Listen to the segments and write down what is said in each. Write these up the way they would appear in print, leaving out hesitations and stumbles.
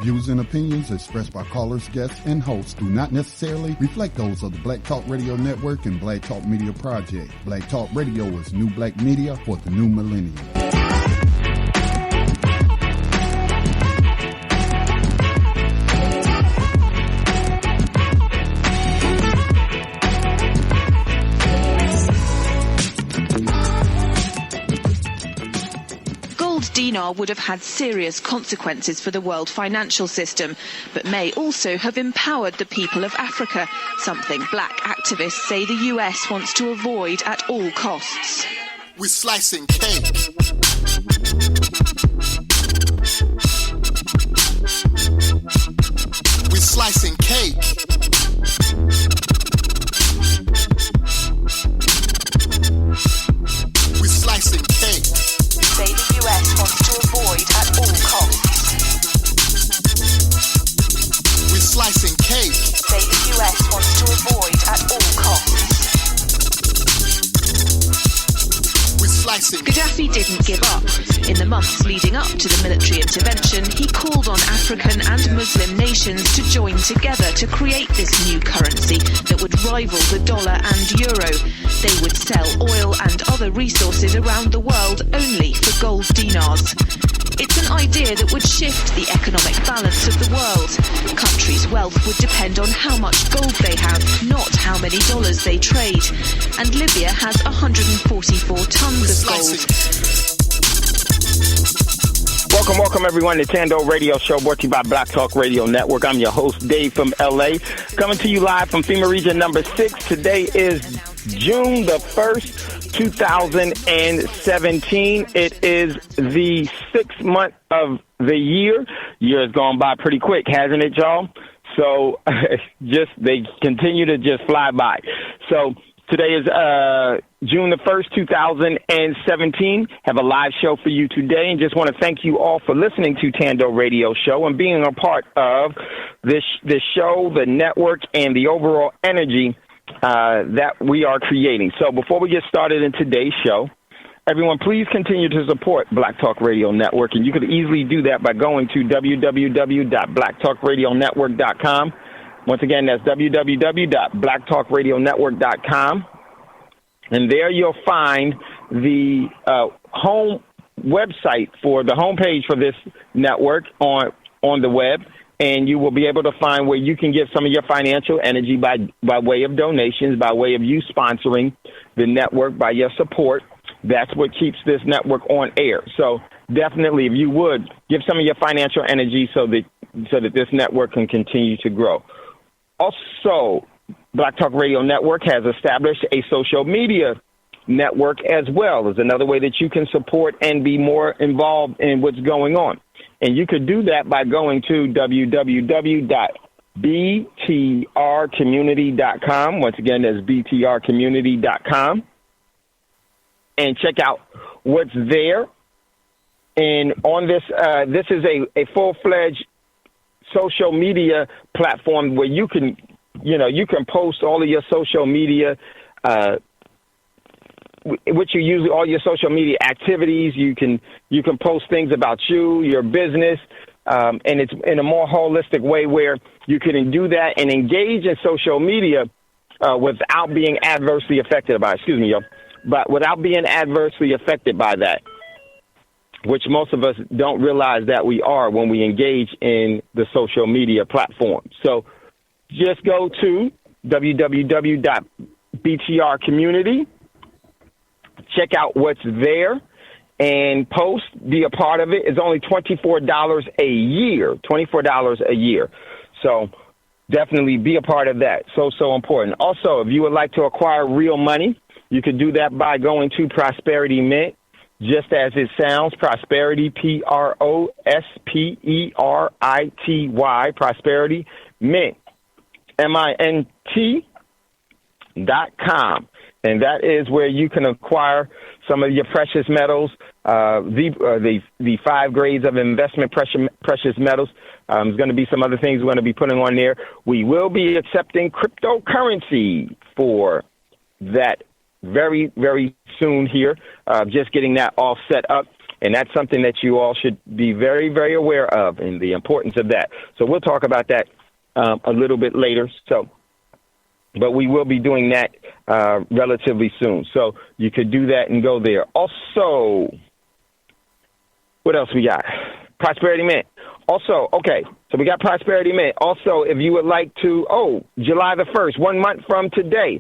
views and opinions expressed by callers, guests, and hosts do not necessarily reflect those of the Black Talk Radio Network and Black Talk Media Project. Black Talk Radio is new black media for the new millennium. Dinar would have had serious consequences for the world financial system, but may also have empowered the people of Africa, something black activists say the US wants to avoid at all costs. We're slicing cake. We're slicing cake. We're slicing cake. Say the US wants to avoid at all costs. We're slicing cake. Say the US wants to avoid at all costs. We're slicing. Gaddafi didn't give up. In the months leading up to the military intervention, he called on African and Muslim nations to join together to create this new currency that would rival the dollar and euro. They would sell oil and other resources around the world only for gold dinars. It's an idea that would shift the economic balance of the world. Countries' wealth would depend on how much gold they have, not how many dollars they trade. And Libya has 144 tons of gold. Welcome everyone to Thando Radio Show, brought to you by Black Talk Radio Network. I'm your host, Dave from LA, coming to you live from FEMA Region number 6. Today is June the 1st, 2017. It is the 6th month of the year. Year has gone by pretty quick, hasn't it, y'all? So they continue to just fly by. So today is June the 1st, 2017. Have a live show for you today, and just want to thank you all for listening to Thando Radio Show and being a part of this show, the network, and the overall energy that we are creating. So before we get started in today's show, everyone, please continue to support Black Talk Radio Network, and you could easily do that by going to www.blacktalkradionetwork.com. Once again, that's www.blacktalkradionetwork.com. And there you'll find the home website for the homepage for this network on the web. And you will be able to find where you can give some of your financial energy by way of donations, by way of you sponsoring the network, by your support. That's what keeps this network on air. So definitely, if you would, give some of your financial energy so that this network can continue to grow. Also, Black Talk Radio Network has established a social media network as well. It's another way that you can support and be more involved in what's going on. And you could do that by going to www.btrcommunity.com. Once again, that's btrcommunity.com. And check out what's there. And on this, this is a full-fledged social media platform where you can post all of your social media, which you usually all your social media activities. You can post things about you, your business, and it's in a more holistic way where you can do that and engage in social media without being adversely affected by it. Excuse me, yo. But without being adversely affected by that, which most of us don't realize that we are when we engage in the social media platform. So just go to www.btrcommunity, check out what's there, and post, be a part of it. It's only $24 a year, $24 a year. So definitely be a part of that. So important. Also, if you would like to acquire real money, you could do that by going to Prosperity Mint, just as it sounds, Prosperity, Prosperity, Prosperity Mint, MINT.com. And that is where you can acquire some of your precious metals, the 5 grades of investment precious metals. There's going to be some other things we're going to be putting on there. We will be accepting cryptocurrency for that very, very soon here. Just getting that all set up. And that's something that you all should be very, very aware of, and the importance of that. So we'll talk about that a little bit later. But we will be doing that relatively soon. So you could do that and go there. Also, what else we got? Prosperity Mint. Also, okay, so we got Prosperity Mint. Also, if you would like to, July the 1st, 1 month from today,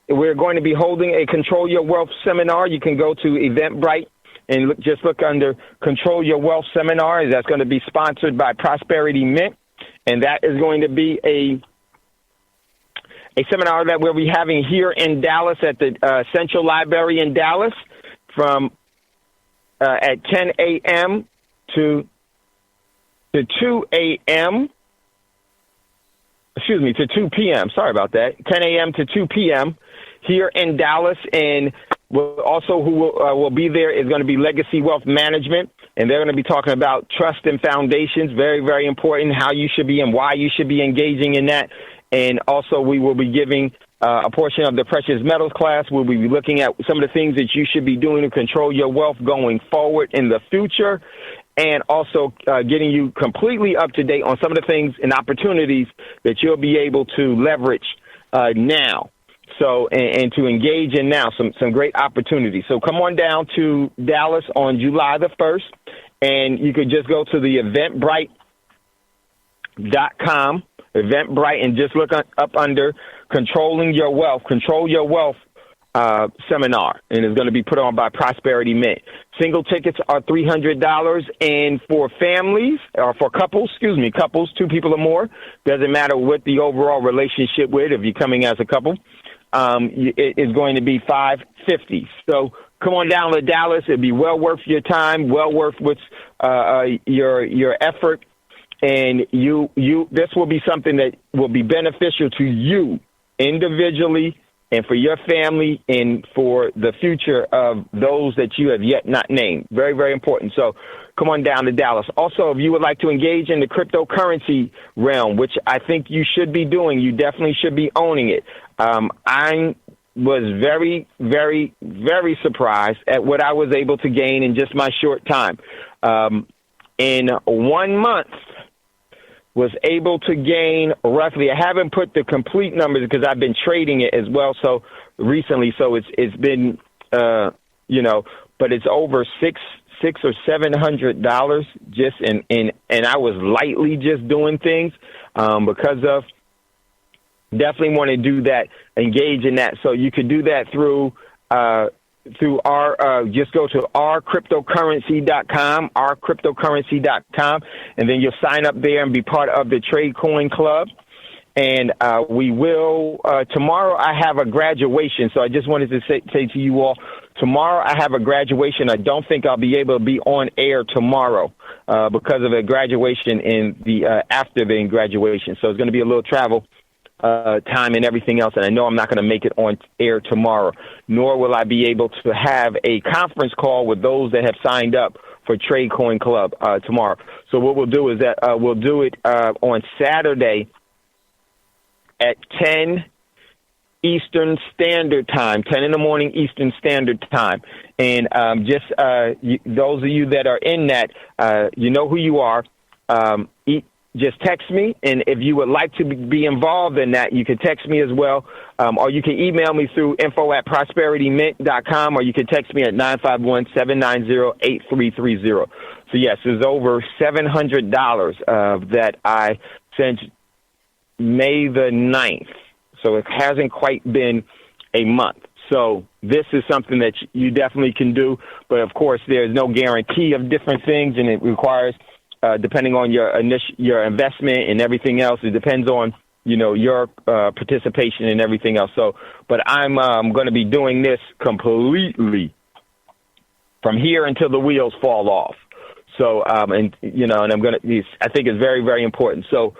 we're going to be holding a Control Your Wealth seminar. You can go to Eventbrite and just look under Control Your Wealth seminar. That's going to be sponsored by Prosperity Mint. And that is going to be a seminar that we'll be having here in Dallas at the Central Library in Dallas from at 10 a.m. to 2 a.m. Excuse me, to 2 p.m. Sorry about that. 10 a.m. to 2 p.m. here in Dallas. And also who will be there is going to be Legacy Wealth Management. And they're going to be talking about trust and foundations. Very, very important, how you should be and why you should be engaging in that. And also we will be giving a portion of the precious metals class. We'll be looking at some of the things that you should be doing to control your wealth going forward in the future. And also getting you completely up to date on some of the things and opportunities that you'll be able to leverage now. So, and to engage in now, some great opportunities. So come on down to Dallas on July the 1st, and you could just go to the Eventbrite.com, Eventbrite, and just look up under Control Your Wealth seminar, and it's going to be put on by Prosperity Mint. Single tickets are $300, and for families, or for couples, 2 people or more, doesn't matter what the overall relationship with, if you're coming as a couple, it is going to be $550. So come on down to Dallas. It'll be well worth your time, well worth your effort, and this will be something that will be beneficial to you individually and for your family and for the future of those that you have yet not named. Very, very important. So come on down to Dallas. Also, if you would like to engage in the cryptocurrency realm, which I think you should be doing, you definitely should be owning it. I was very, very, very surprised at what I was able to gain in just my short time. In 1 month, was able to gain roughly, I haven't put the complete numbers because I've been trading it as well so recently, so it's been, but it's over $600 or $700 just and I was lightly just doing things because of, definitely want to do that, engage in that. So you could do that through our, just go to ourcryptocurrency.com, and then you'll sign up there and be part of the Trade Coin Club. And we will, tomorrow I have a graduation. So I just wanted to say to you all, tomorrow I have a graduation. I don't think I'll be able to be on air tomorrow because of a graduation in the after the graduation. So it's going to be a little travel time and everything else, and I know I'm not going to make it on air tomorrow, nor will I be able to have a conference call with those that have signed up for Trade Coin Club tomorrow. So what we'll do is that we'll do it on Saturday at 10 Eastern Standard Time, 10 in the morning Eastern Standard Time. And those of you that are in that, you know who you are. Just text me, and if you would like to be involved in that, you can text me as well, or you can email me through info@prosperitymint.com, or you can text me at 951-790-8330. So, yes, there's over $700 that I sent May the 9th, so it hasn't quite been a month. So this is something that you definitely can do, but, of course, there's no guarantee of different things, and it requires depending on your investment and everything else, it depends on, your participation and everything else. So, but I'm going to be doing this completely from here until the wheels fall off. So, and I'm going to, I think it's very, very important. So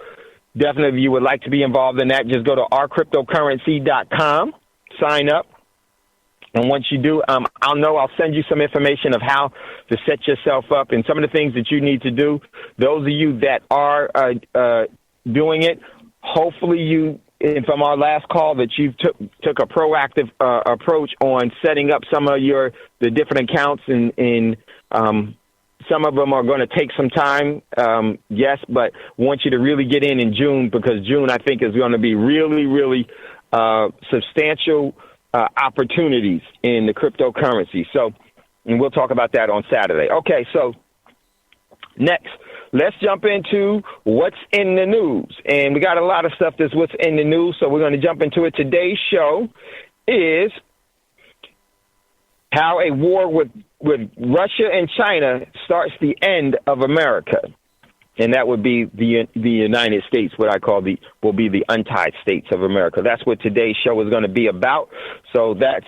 definitely if you would like to be involved in that, just go to ourcryptocurrency.com, sign up. And once you do, I'll send you some information of how to set yourself up and some of the things that you need to do. Those of you that are doing it, hopefully you and from our last call that you took a proactive approach on setting up some of the different accounts, and some of them are going to take some time, yes, but want you to really get in June, because June, I think, is going to be really, really substantial opportunities in the cryptocurrency. So, and we'll talk about that on Saturday. Okay, so next, let's jump into what's in the news. And we got a lot of stuff that's what's in the news, so we're going to jump into it. Today's show is how a war with Russia and China starts the end of America. And that would be the United States, what I call will be the untied states of America. That's what today's show is going to be about. So that's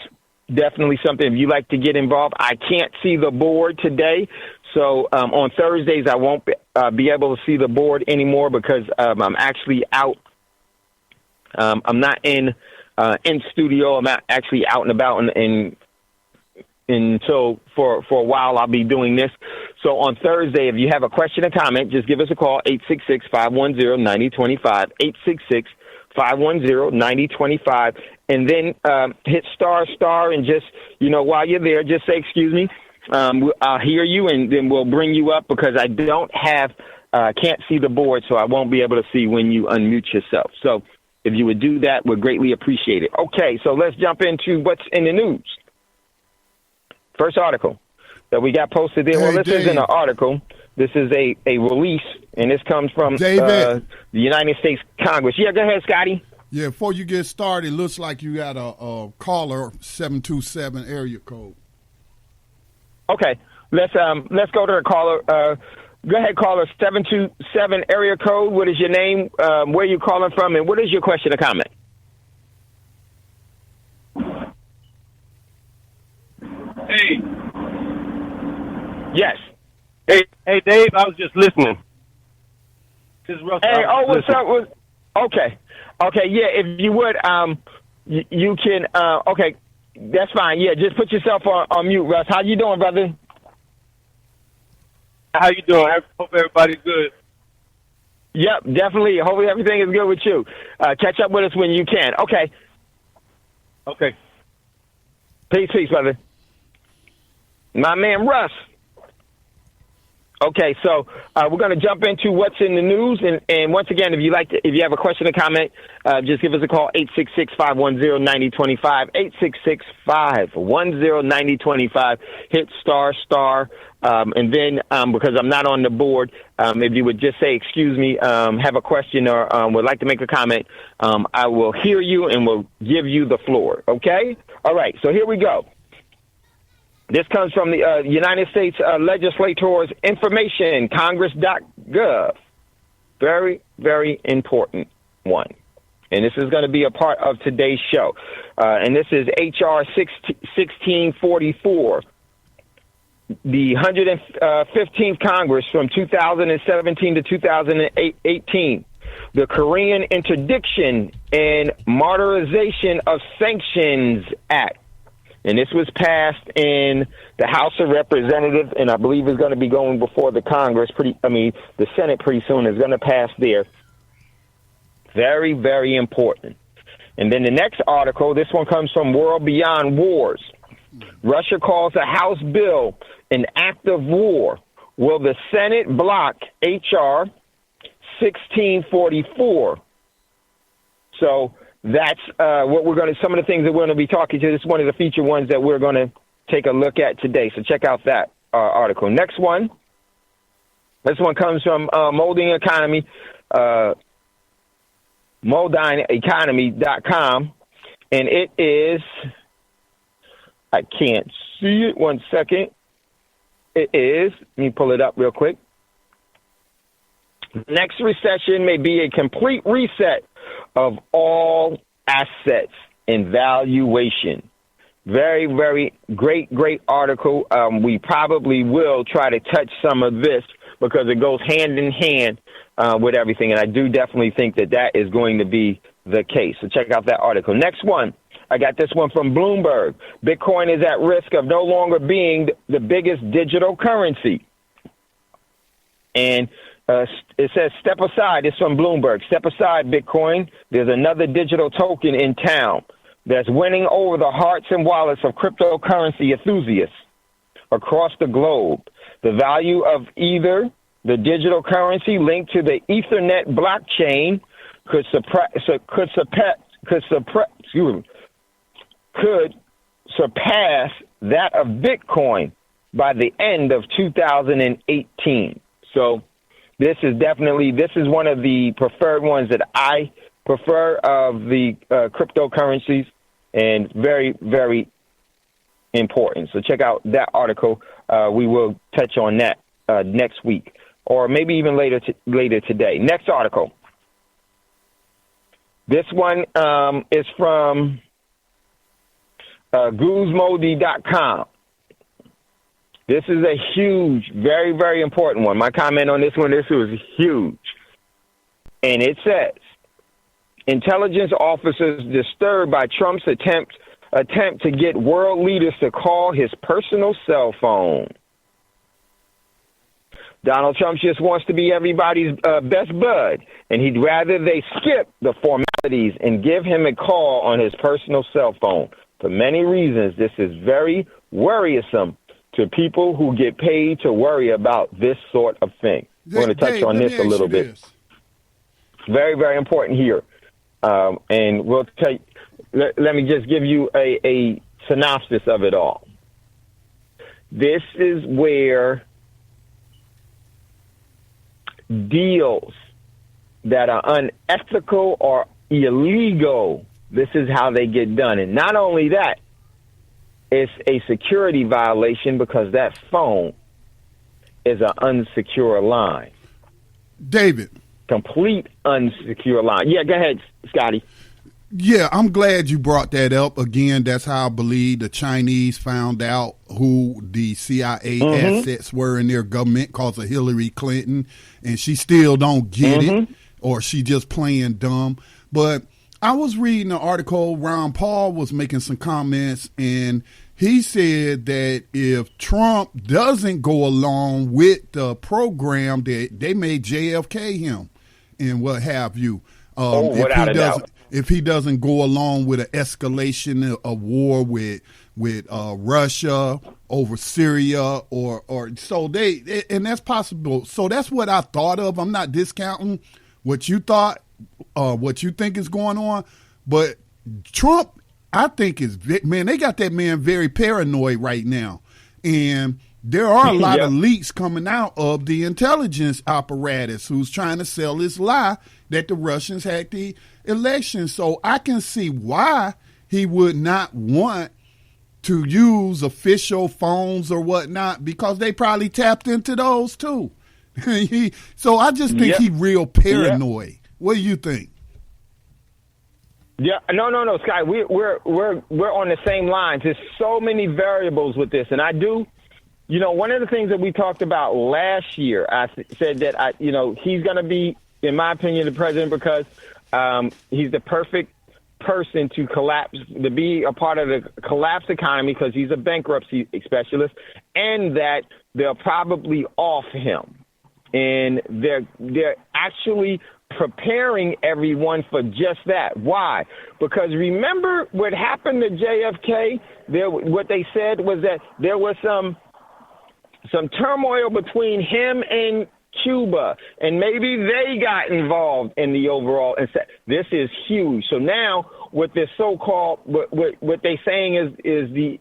definitely something. If you like to get involved, I can't see the board today. So on Thursdays, I won't be able to see the board anymore because I'm actually out. I'm not in studio. I'm actually out and about, and so for a while I'll be doing this. So on Thursday, if you have a question or comment, just give us a call, 866-510-9025, 866-510-9025, and then hit star, and just, while you're there, just say, excuse me, I'll hear you, and then we'll bring you up, because I can't see the board, so I won't be able to see when you unmute yourself. So if you would do that, we'd greatly appreciate it. Okay, so let's jump into what's in the news. First article that we got posted there. Well, this isn't an article. This is a release, and this comes from the United States Congress. Yeah, go ahead, Scotty. Yeah, before you get started, looks like you got a caller, 727 area code. Okay, let's go to the caller. Go ahead, caller, 727 area code. What is your name? Where you calling from, and what is your question or comment? Hey. Yes. Hey, Dave, I was just listening. This is Russell. Hey, what's up? Okay, yeah, if you would, you can, okay, that's fine. Yeah, just put yourself on mute, Russ. How you doing, brother? How you doing? I hope everybody's good. Yep, definitely. Hopefully everything is good with you. Catch up with us when you can. Okay. Okay. Peace, brother. My man, Russ. Okay, so we're going to jump into what's in the news, and once again, if you have a question or comment, just give us a call, 866-510-9025, 866-510-9025. Hit star, and then because I'm not on the board, if you would just say, excuse me, have a question or would like to make a comment, I will hear you and will give you the floor. Okay? All right, so here we go. This comes from the United States Legislators Information, Congress.gov. Very, very important one. And this is going to be a part of today's show. And this is H.R. 1644, the 115th Congress from 2017 to 2018. The Korean Interdiction and Modernization of Sanctions Act. And this was passed in the House of Representatives, and I believe is going to be going before the Congress. The Senate pretty soon is going to pass there. Very, very important. And then the next article, this one comes from World Beyond Wars. Russia calls a House bill an act of war. Will the Senate block H.R. 1644? So that's what we're going to, some of the things that we're going to be talking to. This is one of the feature ones that we're going to take a look at today. So check out that article. Next one. This one comes from Molding Economy, moldineconomy.com. And it is, I can't see it. 1 second. It is, let me pull it up real quick. Next recession may be a complete reset of all assets and valuation. Very, very great article. We probably will try to touch some of this because it goes hand in hand with everything. And I do definitely think that is going to be the case. So check out that article. Next one. I got this one from Bloomberg. Bitcoin is at risk of no longer being the biggest digital currency. And It says, step aside. It's from Bloomberg. Step aside, Bitcoin. There's another digital token in town that's winning over the hearts and wallets of cryptocurrency enthusiasts across the globe. The value of either the digital currency linked to the Ethernet blockchain could surpass that of Bitcoin by the end of 2018. So this is one of the preferred ones that I prefer of the cryptocurrencies, and very, very important. So check out that article. We will touch on that next week, or maybe even later today. Next article. This one is from Guzmodi.com. This is a huge, very, very important one. My comment on this one, this was huge. And it says, intelligence officers disturbed by Trump's attempt to get world leaders to call his personal cell phone. Donald Trump just wants to be everybody's best bud, and he'd rather they skip the formalities and give him a call on his personal cell phone. For many reasons, this is very worrisome to people who get paid to worry about this sort of thing. We're going to touch on this a little bit. Very, very important here. And we'll take. Let me just give you a synopsis of it all. This is where deals that are unethical or illegal, this is how they get done. And not only that, it's a security violation because that phone is an unsecure line. David. Complete unsecure line. Yeah, go ahead, Scotty. Yeah, I'm glad you brought that up. Again, that's how I believe the Chinese found out who the CIA assets were in their government because of Hillary Clinton, and she still don't get it, or she just playing dumb. But I was reading an article, Ron Paul was making some comments, and he said that if Trump doesn't go along with the program, that they may JFK him and what have you. Without a doubt. If he doesn't go along with an escalation of war with Russia over Syria or so and that's possible. So that's what I thought of. I'm not discounting what you thought, what you think is going on, but Trump, I think they got that man very paranoid right now, and there are a lot of leaks coming out of the intelligence apparatus who's trying to sell this lie that the Russians hacked the election. So I can see why he would not want to use official phones or whatnot, because they probably tapped into those too. So I just think he's real paranoid. What do you think? Yeah, no, Scott. We're on the same lines. There's so many variables with this, and I do. You know, one of the things that we talked about last year, I said that he's going to be, in my opinion, the president because he's the perfect person to be a part of the collapsed economy because he's a bankruptcy specialist, and that they'll probably off him, and they're actually preparing everyone for just that. Why? Because remember what happened to JFK? What they said was that there was some turmoil between him and Cuba, and maybe they got involved in the overall. This is huge. So now, what this so-called, what they saying is the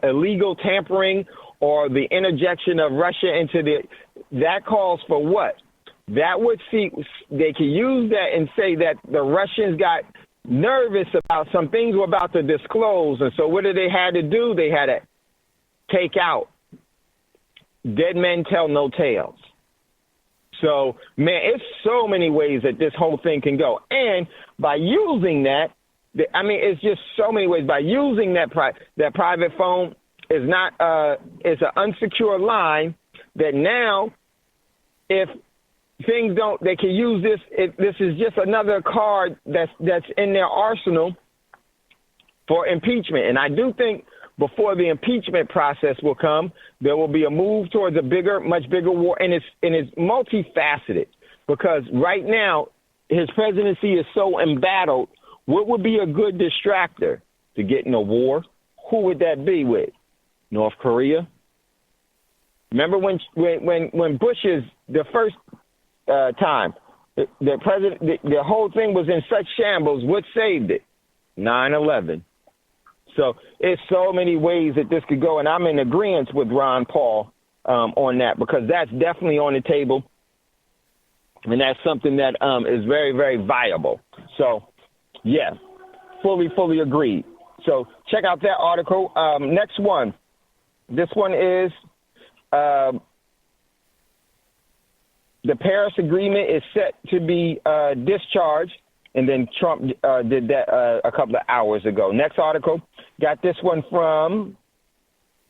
illegal tampering or the interjection of Russia into that calls for what? That would see they could use that and say that the Russians got nervous about some things were about to disclose, and so what did they had to do? They had to take out. Dead men tell no tales. So, man, it's so many ways that this whole thing can go. And by using that, it's just so many ways. By using that private phone is not it's an unsecure line that now, if things don't, they can use this. This is just another card that's in their arsenal for impeachment. And I do think before the impeachment process will come, there will be a move towards a much bigger war, and it's multifaceted because right now his presidency is so embattled. What would be a good distractor to get in a war? Who would that be with? North Korea? Remember when Bush's the first time the president, the whole thing was in such shambles. What saved it? 9/11. So it's so many ways that this could go, and I'm in agreement with Ron Paul on that because that's definitely on the table, and that's something that is very, very viable. So, yeah, fully agreed. So check out that article. Next one. This one is the Paris Agreement is set to be discharged, and then Trump did that a couple of hours ago. Next article, got this one from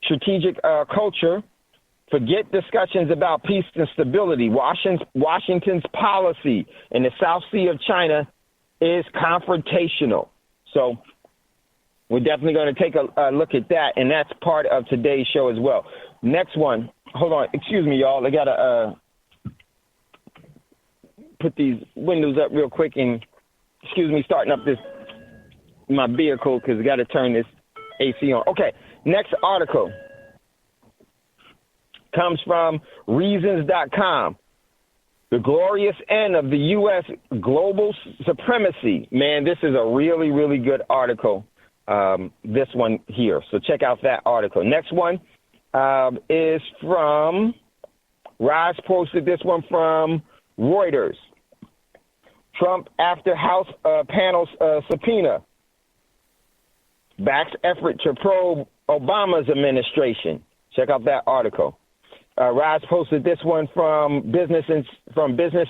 Strategic Culture. Forget discussions about peace and stability. Washington's policy in the South Sea of China is confrontational. So we're definitely going to take a look at that, and that's part of today's show as well. Next one. Hold on. Excuse me, y'all. I got to put these windows up real quick and, excuse me, starting up my vehicle because I got to turn this AC on. Okay. Next article comes from Reasons.com. The glorious end of the U.S. global supremacy. Man, this is a really, really good article. This one here. So check out that article. Next one is from Rise posted this one from Reuters. Trump after House panel subpoena backs effort to probe Obama's administration. Check out that article. Rise posted this one from Business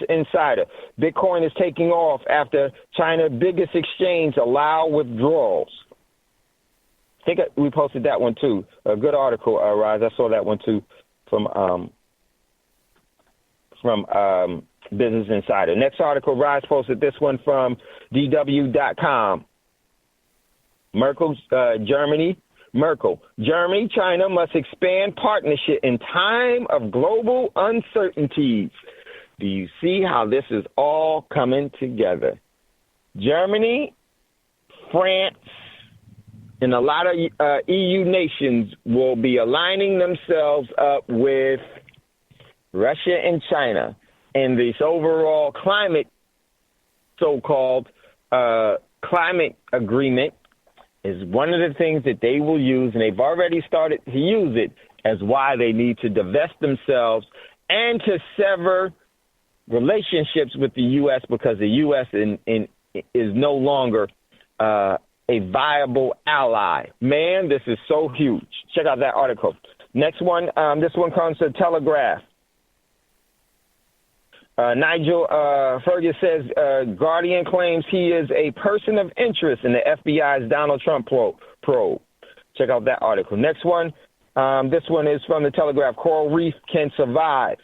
Insider. Bitcoin is taking off after China's biggest exchange allow withdrawals. I think we posted that one too. A good article, Rise. I saw that one too from Business Insider. Next article, Rise posted this one from DW.com. Germany, China must expand partnership in time of global uncertainties. Do you see how this is all coming together? Germany, France, and a lot of EU nations will be aligning themselves up with Russia and China in this overall so-called climate agreement is one of the things that they will use, and they've already started to use it, as why they need to divest themselves and to sever relationships with the U.S. because the U.S. is no longer a viable ally. Man, this is so huge. Check out that article. Next one, this one comes to Telegraph. Nigel Fergus says Guardian claims he is a person of interest in the FBI's Donald Trump probe. Check out that article. Next one, this one is from the Telegraph. Coral Reef can survive,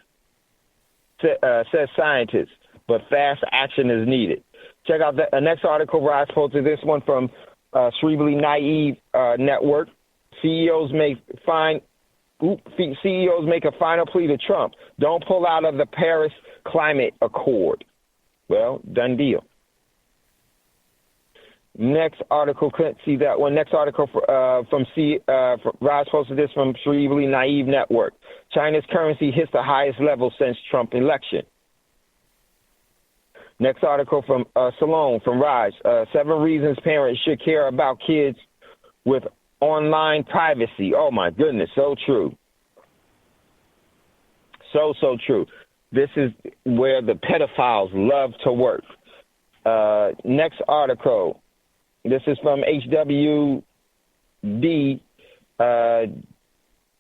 says scientists, but fast action is needed. Check out the next article. Rise posted this one from Cerebrally Naive Network. CEOs make a final plea to Trump. Don't pull out of the Paris Climate Accord. Well, done deal. Next article, couldn't see that one. Next article from Rise posted this from Cerebrally Naive Network. China's currency hits the highest level since Trump election. Next article from Salone from Rise. 7 reasons parents should care about kids with online privacy. Oh, my goodness. So true. So true. This is where the pedophiles love to work. Next article. This is from HWD.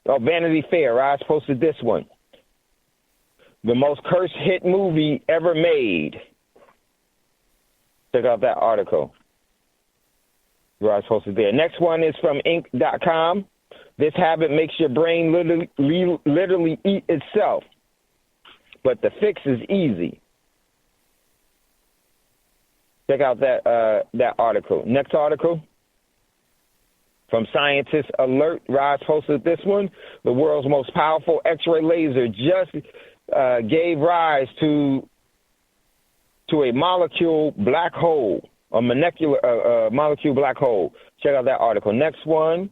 Vanity Fair. I posted this one. The most cursed hit movie ever made. Check out that article. I posted there. Next one is from Inc.com. This habit makes your brain literally eat itself. But the fix is easy. Check out that article. Next article From Scientists Alert, Rise posted this one. The world's most powerful X-ray laser just gave rise to a molecule black hole, a molecule black hole. Check out that article. Next one,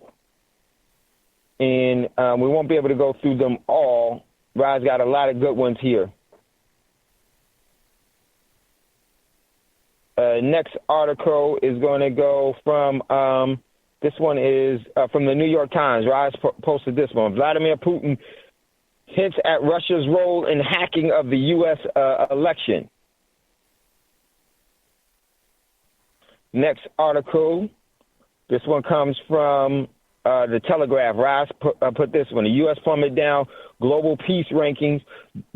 and we won't be able to go through them all. Rise got a lot of good ones here. Next article is going to go from, this one is from the New York Times. Rise posted this one. Vladimir Putin hints at Russia's role in hacking of the U.S. Election. Next article, this one comes from the Telegraph. Rise put this one. The U.S. plummeted down global peace rankings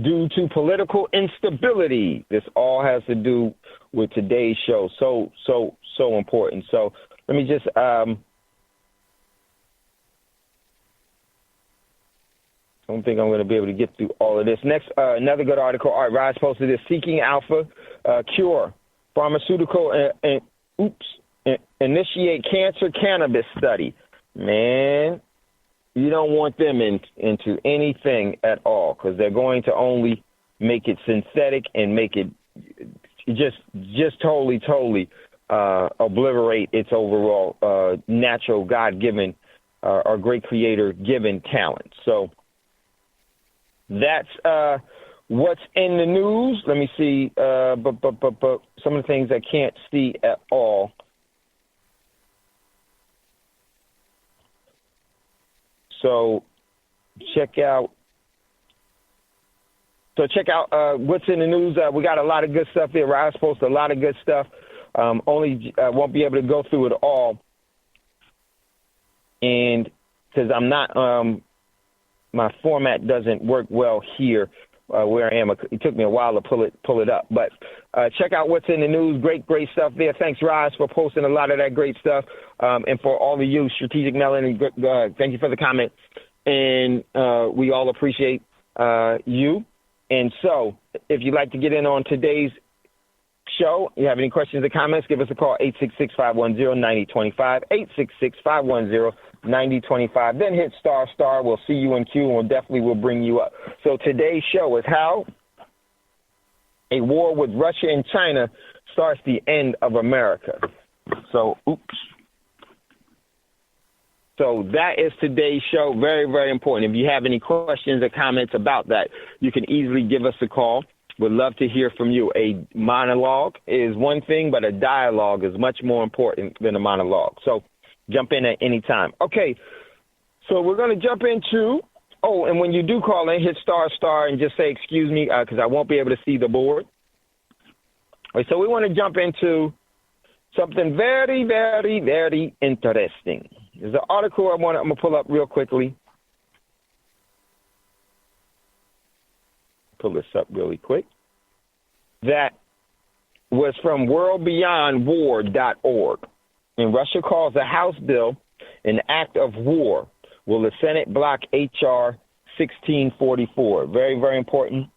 due to political instability. This all has to do with today's show. So important. So let me just I don't think I'm going to be able to get through all of this. Next, another good article. All right, Rise posted this. Seeking Alpha Cure. Pharmaceutical initiate cancer cannabis study. Man, you don't want them into anything at all, because they're going to only make it synthetic and make it just totally obliterate its overall natural God-given or great creator-given talent. So that's what's in the news. Let me see. But some of the things I can't see at all. So check out what's in the news. We got a lot of good stuff there. Rise posted a lot of good stuff. Only won't be able to go through it all, and because I'm not, my format doesn't work well here where I am. It took me a while to pull it up, but check out what's in the news. Great stuff there. Thanks, Rise, for posting a lot of that great stuff, and for all of you, Strategic Melanie, thank you for the comment, and we all appreciate you. And so, if you'd like to get in on today's show, you have any questions or comments, give us a call, 866-510-9025, 866-510-9025. Then hit **. We'll see you in queue, and we'll bring you up. So today's show is how a war with Russia and China starts the end of America. So, So that is today's show. Very, very important. If you have any questions or comments about that, you can easily give us a call. We'd love to hear from you. A monologue is one thing, but a dialogue is much more important than a monologue. So jump in at any time. Okay, so we're going to jump into, and when you do call in, hit ** and just say, excuse me, because I won't be able to see the board. All right, so we want to jump into something very, very, very interesting. There's an article I'm going to pull up real quickly. Pull this up really quick. That was from worldbeyondwar.org. And Russia calls the House bill an act of war. Will the Senate block H.R. 1644? Very, very important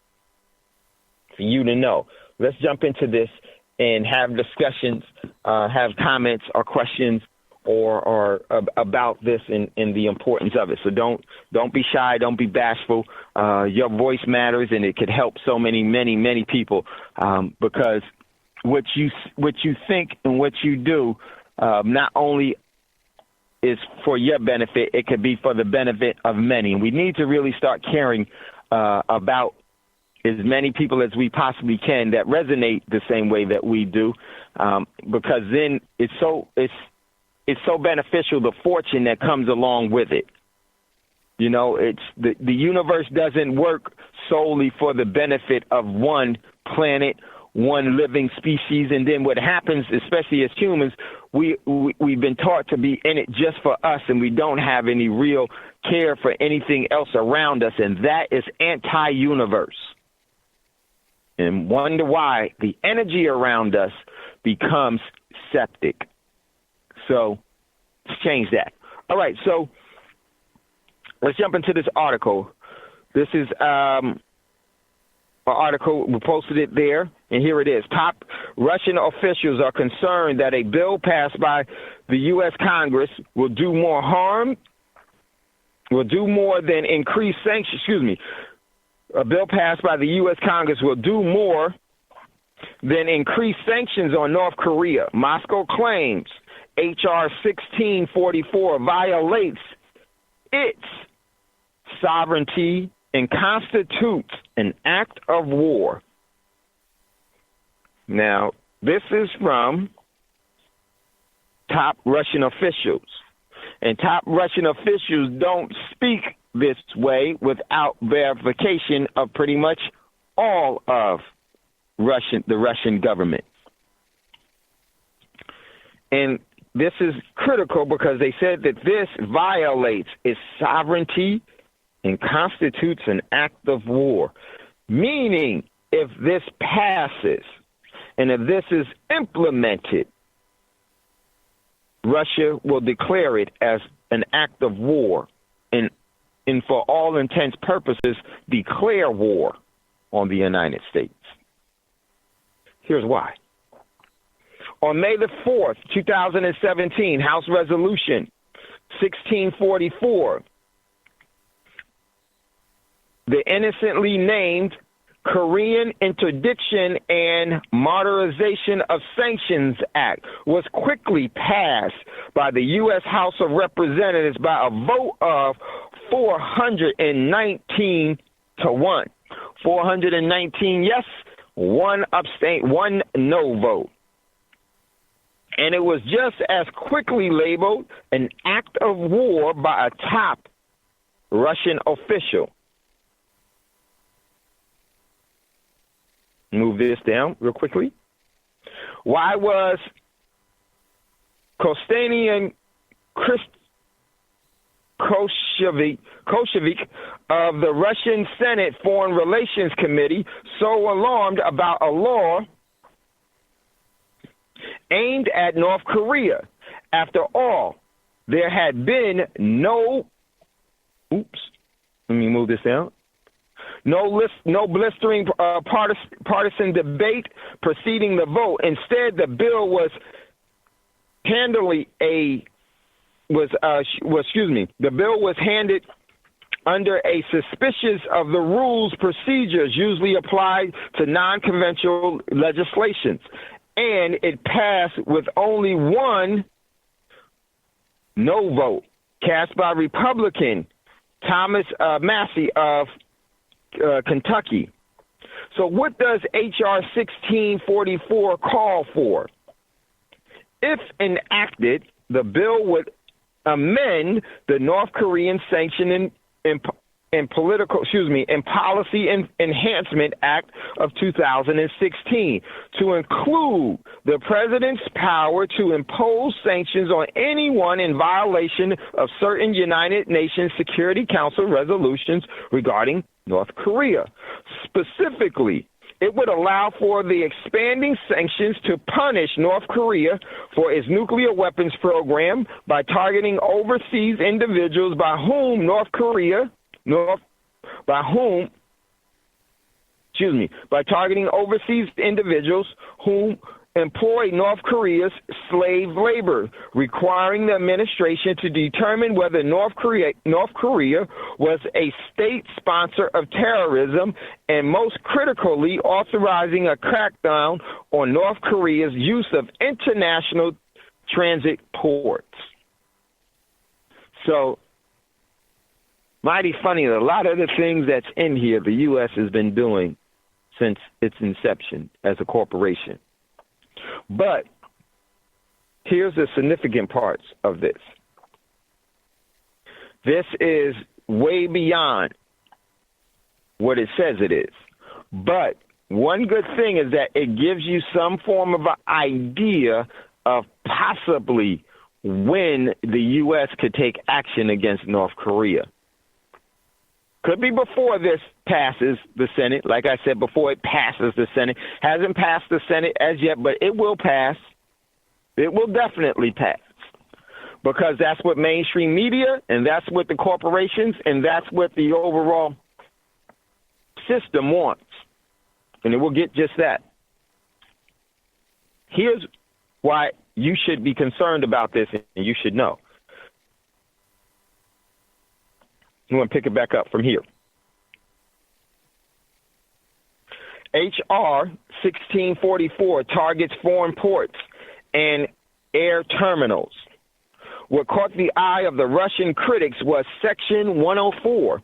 for you to know. Let's jump into this and have discussions, have comments or questions or about this and the importance of it. So don't be shy, don't be bashful. Your voice matters, and it could help so many people, because what you think and what you do not only is for your benefit, it could be for the benefit of many. And we need to really start caring about as many people as we possibly can that resonate the same way that we do, because then it's so beneficial, the fortune that comes along with it. You know, it's the universe doesn't work solely for the benefit of one planet, one living species, and then what happens, especially as humans, we've been taught to be in it just for us, and we don't have any real care for anything else around us, and that is anti-universe. And wonder why the energy around us becomes septic. So let's change that. All right, so let's jump into this article. This is an article. We posted it there, and here it is. Top Russian officials are concerned that a bill passed by the U.S. Congress will do more harm, will do more than increase sanctions. Excuse me. A bill passed by the U.S. Congress will do more than increase sanctions on North Korea. Moscow claims H.R. 1644 violates its sovereignty and constitutes an act of war. Now, this is from top Russian officials. And top Russian officials don't speak this way without verification of pretty much all of the Russian government. And this is critical because they said that this violates its sovereignty and constitutes an act of war. Meaning, if this passes and if this is implemented, Russia will declare it as an act of war and for all intents purposes declare war on the United States. Here's why. On May the 4th, 2017, House Resolution 1644, the innocently named Korean Interdiction and Modernization of Sanctions Act was quickly passed by the U.S. House of Representatives by a vote of 419 to 1. 419 yes, 1 abstain, 1 no vote. And it was just as quickly labeled an act of war by a top Russian official. Move this down real quickly. Why was Konstantin Koshevik of the Russian Senate Foreign Relations Committee so alarmed about a law aimed at North Korea? After all, there had been no blistering partisan debate preceding the vote. Instead, the bill was handed under a suspicious of the rules procedures usually applied to non-conventional legislations, and it passed with only 1 no vote cast by Republican Thomas Massey of Kentucky. So what does H.R. 1644 call for? If enacted, the bill would amend the North Korean Sanction and Policy Enhancement Act of 2016 to include the president's power to impose sanctions on anyone in violation of certain United Nations Security Council resolutions regarding North Korea. Specifically, it would allow for the expanding sanctions to punish North Korea for its nuclear weapons program by targeting overseas individuals by targeting overseas individuals whom employ North Korea's slave labor, requiring the administration to determine whether North Korea was a state sponsor of terrorism, and most critically, authorizing a crackdown on North Korea's use of international transit ports. So, mighty funny, a lot of the things that's in here, the U.S. has been doing since its inception as a corporation. But here's the significant parts of this. This is way beyond what it says it is. But one good thing is that it gives you some form of an idea of possibly when the U.S. could take action against North Korea. Could be before this passes the Senate. Like I said, before it passes the Senate. Hasn't passed the Senate as yet, but it will pass. It will definitely pass. Because that's what mainstream media, and that's what the corporations, and that's what the overall system wants. And it will get just that. Here's why you should be concerned about this, and you should know. I'm going to pick it back up from here. H.R. 1644 targets foreign ports and air terminals. What caught the eye of the Russian critics was Section 104,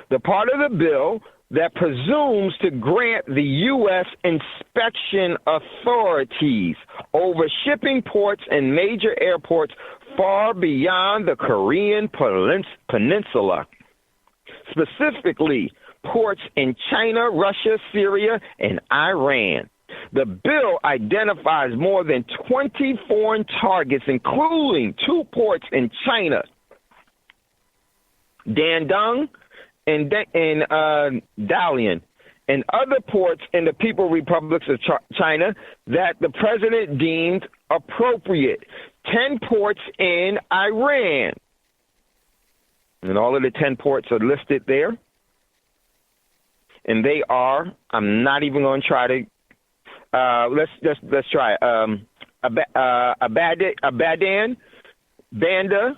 the part of the bill that presumes to grant the U.S. inspection authorities over shipping ports and major airports far beyond the Korean Peninsula, specifically ports in China, Russia, Syria, and Iran. The bill identifies more than 20 foreign targets, including 2 ports in China, Dandong and Dalian, and other ports in the People's Republics of China that the president deemed appropriate. 10 ports in Iran. And all of the 10 ports are listed there. And they are, I'm not even going to try to, let's try Abadan, Banda,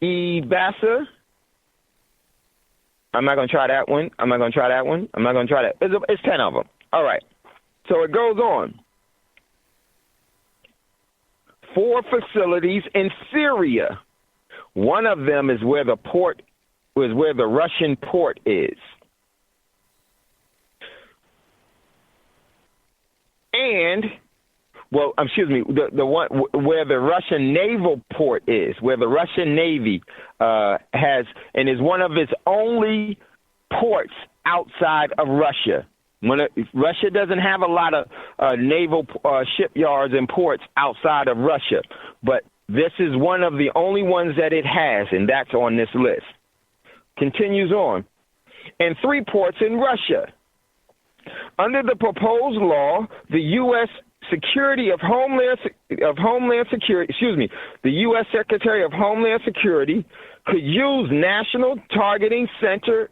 Ibasa. I'm not going to try that one. I'm not going to try that one. I'm not going to try that. It's 10 of them. All right. So it goes on. 4 facilities in Syria. One of them is where the Russian port is. And, the one where the Russian naval port is, where the Russian Navy has, and is one of its only ports outside of Russia. Russia doesn't have a lot of naval shipyards and ports outside of Russia, but this is one of the only ones that it has, and that's on this list. Continues on. And 3 ports in Russia. Under the proposed law, the U.S. Secretary of Homeland Security, the U.S. Secretary of Homeland Security could use National Targeting Center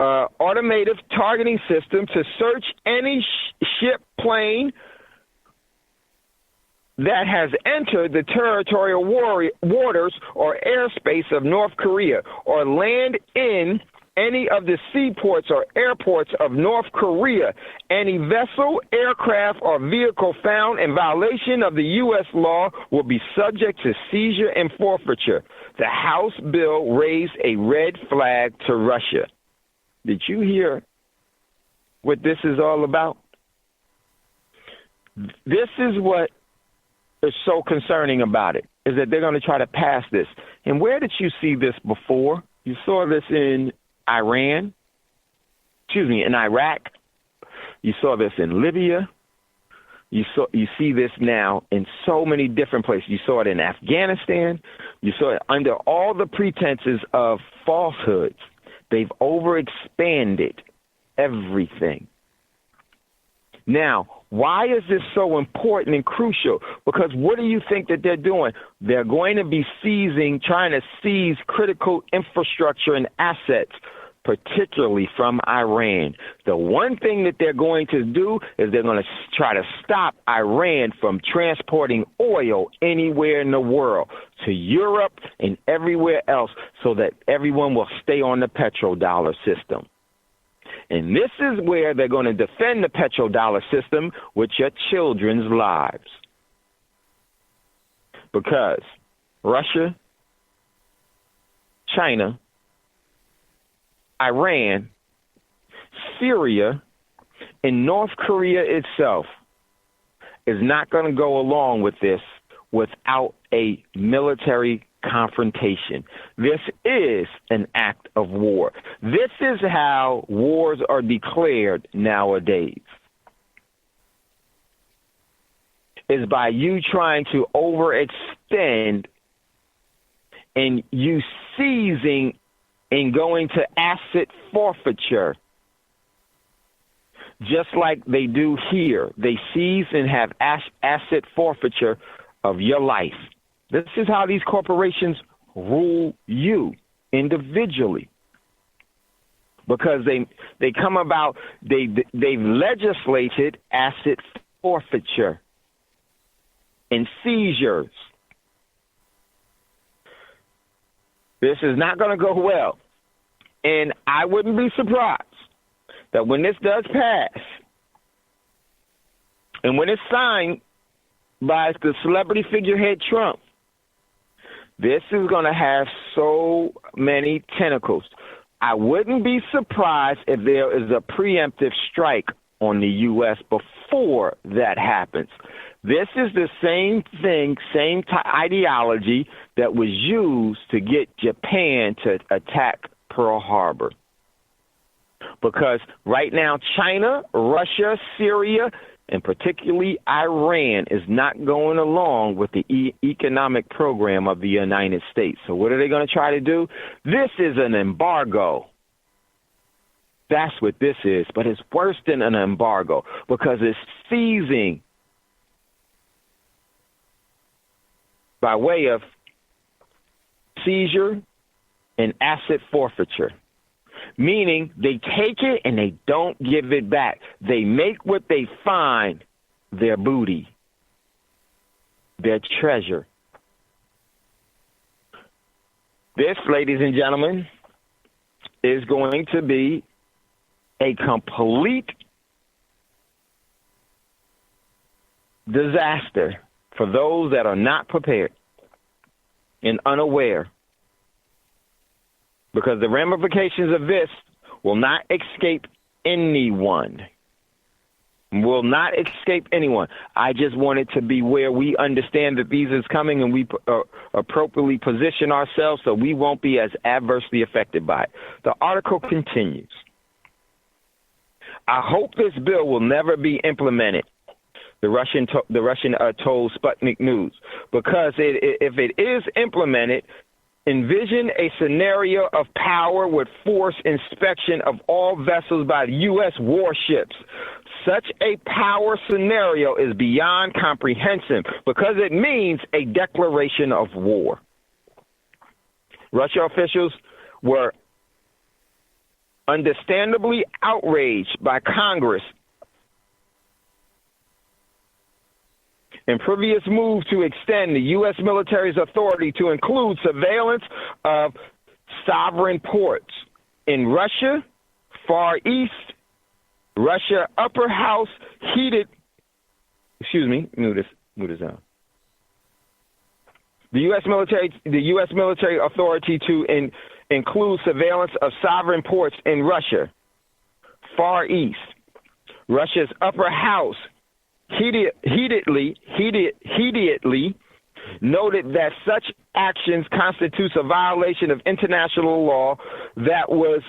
automated targeting system to search any ship, plane that has entered the territorial waters or airspace of North Korea or land in any of the seaports or airports of North Korea. Any vessel, aircraft, or vehicle found in violation of the U.S. law will be subject to seizure and forfeiture. The House bill raised a red flag to Russia. Did you hear what this is all about? This is what is so concerning about it, is that they're going to try to pass this. And where did you see this before? You saw this in in Iraq. You saw this in Libya. You see this now in so many different places. You saw it in Afghanistan. You saw it under all the pretenses of falsehoods. They've overexpanded everything. Now, why is this so important and crucial? Because what do you think that they're doing? They're going to be trying to seize critical infrastructure and assets, particularly from Iran. The one thing that they're going to do is they're going to try to stop Iran from transporting oil anywhere in the world to Europe and everywhere else so that everyone will stay on the petrodollar system. And this is where they're going to defend the petrodollar system with your children's lives. Because Russia, China, Iran, Syria, and North Korea itself is not going to go along with this without a military confrontation. This is an act of war. This is how wars are declared nowadays. Is by you trying to overextend and you seizing and going to asset forfeiture, just like they do here. They seize and have asset forfeiture of your life. This is how these corporations rule you individually. Because they come about, they've legislated asset forfeiture. and seizures. This is not going to go well. And I wouldn't be surprised that when this does pass, and when it's signed by the celebrity figurehead Trump, this is going to have so many tentacles. I wouldn't be surprised if there is a preemptive strike on the U.S. before that happens. This is the same thing, same ideology that was used to get Japan to attack Pearl Harbor. Because right now, China, Russia, Syria, and particularly Iran is not going along with the economic program of the United States. So what are they going to try to do? This is an embargo. That's what this is, but it's worse than an embargo because it's seizing by way of seizure and asset forfeiture, meaning they take it and they don't give it back. They make what they find their booty, their treasure. This, ladies and gentlemen, is going to be a complete disaster for those that are not prepared and unaware, because the ramifications of this will not escape anyone. Will not escape anyone. I just wanted to be where we understand that these is coming and we appropriately position ourselves so we won't be as adversely affected by it. The article continues. I hope this bill will never be implemented, the Russian told Sputnik News, because if it is implemented, envision a scenario of power with force inspection of all vessels by U.S. warships. Such a power scenario is beyond comprehension because it means a declaration of war. Russia officials were understandably outraged by Congress in previous move to extend the U.S. military's authority to include surveillance of sovereign ports in Russia, Far East, Russia Upper House move this out. The U.S. military authority to include surveillance of sovereign ports in Russia, Far East, Russia's Upper House heatedly noted that such actions constitutes a violation of international law that was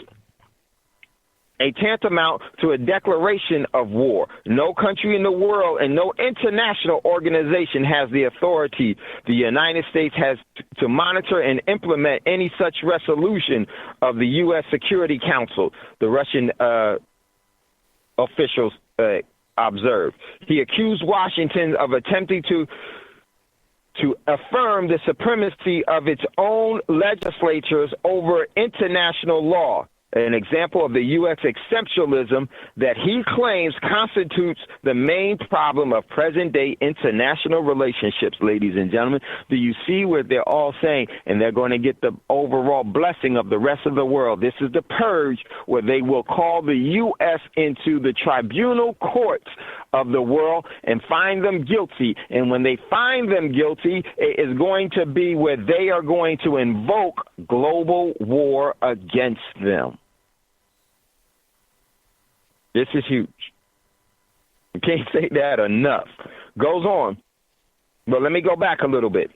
a tantamount to a declaration of war. No country in the world and no international organization has the authority the United States has to monitor and implement any such resolution of the U.S. Security Council, the Russian officials observed. He accused Washington of attempting to affirm the supremacy of its own legislatures over international law, an example of the U.S. exceptionalism that he claims constitutes the main problem of present-day international relationships, ladies and gentlemen. Do you see what they're all saying? And they're going to get the overall blessing of the rest of the world. This is the purge where they will call the U.S. into the tribunal courts of the world and find them guilty. And when they find them guilty, it is going to be where they are going to invoke global war against them. This is huge. You can't say that enough. Goes on. But let me go back a little bit.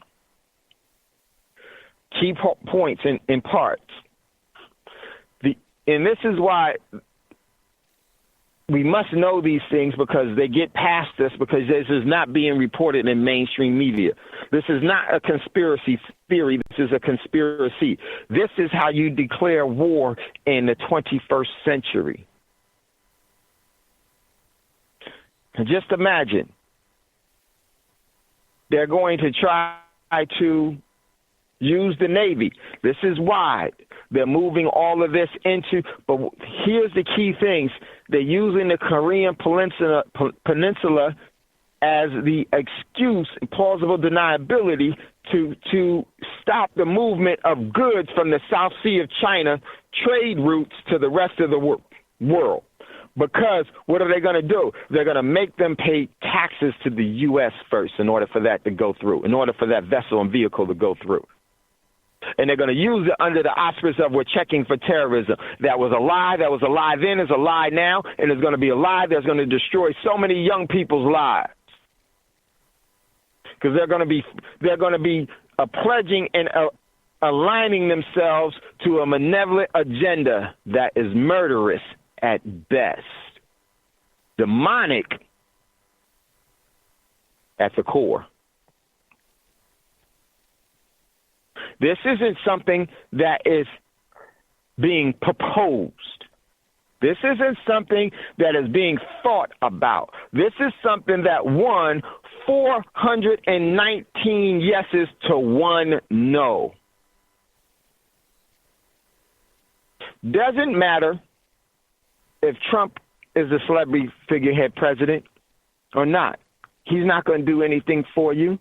Key points in parts. And this is why we must know these things, because they get past us, because this is not being reported in mainstream media. This is not a conspiracy theory. This is a conspiracy. This is how you declare war in the 21st century. Just imagine they're going to try to use the Navy. This is why they're moving all of this into, but here's the key things. They're using the Korean Peninsula as the excuse, plausible deniability, to stop the movement of goods from the South Sea of China trade routes to the rest of the world. Because what are they going to do? They're going to make them pay taxes to the U.S. first in order for that to go through, in order for that vessel and vehicle to go through. And they're going to use it under the auspice of we're checking for terrorism. That was a lie. That was a lie then. It's a lie now. And it's going to be a lie that's going to destroy so many young people's lives. Because they're going to be pledging and aligning themselves to a malevolent agenda that is murderous at best, demonic at the core. This isn't something that is being proposed. This isn't something that is being thought about. This is something that won 419 yeses to 1 no. Doesn't matter if Trump is a celebrity figurehead president or not. He's not going to do anything for you,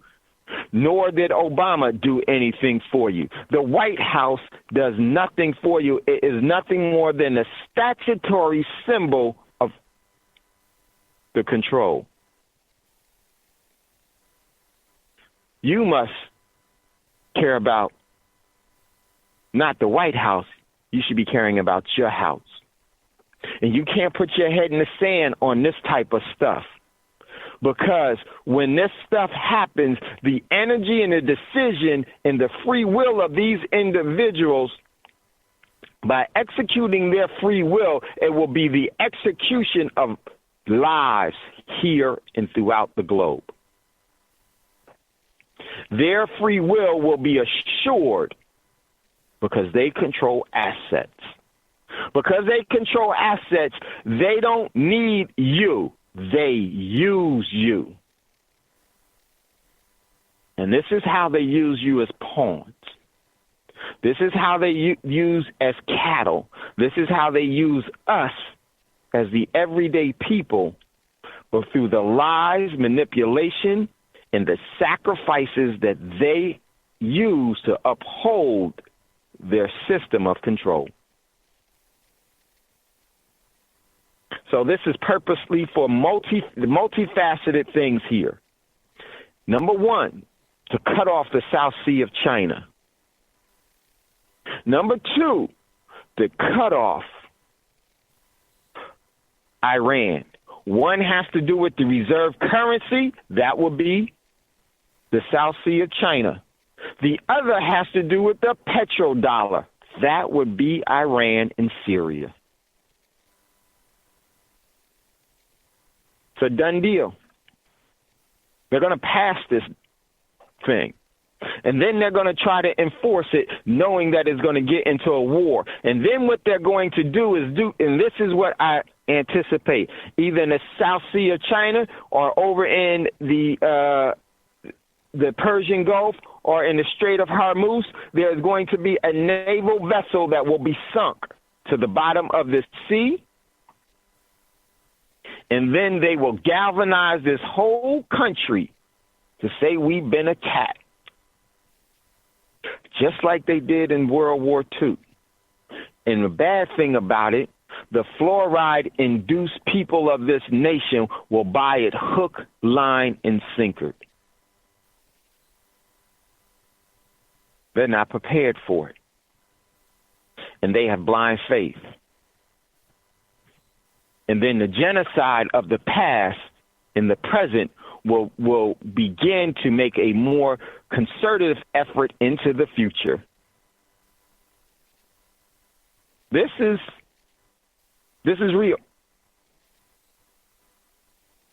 nor did Obama do anything for you. The White House does nothing for you. It is nothing more than a statutory symbol of the control. You must care about not the White House. You should be caring about your house. And you can't put your head in the sand on this type of stuff. Because when this stuff happens, the energy and the decision and the free will of these individuals, by executing their free will, it will be the execution of lives here and throughout the globe. Their free will be assured because they control assets. Because they control assets, they don't need you. They use you. And this is how they use you as pawns. This is how they use as cattle. This is how they use us as the everyday people, but through the lies, manipulation, and the sacrifices that they use to uphold their system of control. So this is purposely for multifaceted things here. Number one, to cut off the South Sea of China. Number two, to cut off Iran. One has to do with the reserve currency. That would be the South Sea of China. The other has to do with the petrodollar. That would be Iran and Syria. It's a done deal. They're going to pass this thing. And then they're going to try to enforce it, knowing that it's going to get into a war. And then what they're going to do, and this is what I anticipate, either in the South Sea of China or over in the Persian Gulf or in the Strait of Hormuz, there's going to be a naval vessel that will be sunk to the bottom of the sea. And then they will galvanize this whole country to say we've been attacked, just like they did in World War II. And the bad thing about it, the fluoride-induced people of this nation will buy it hook, line, and sinker. They're not prepared for it. And they have blind faith. And then the genocide of the past in the present will begin to make a more concerted effort into the future. This is real.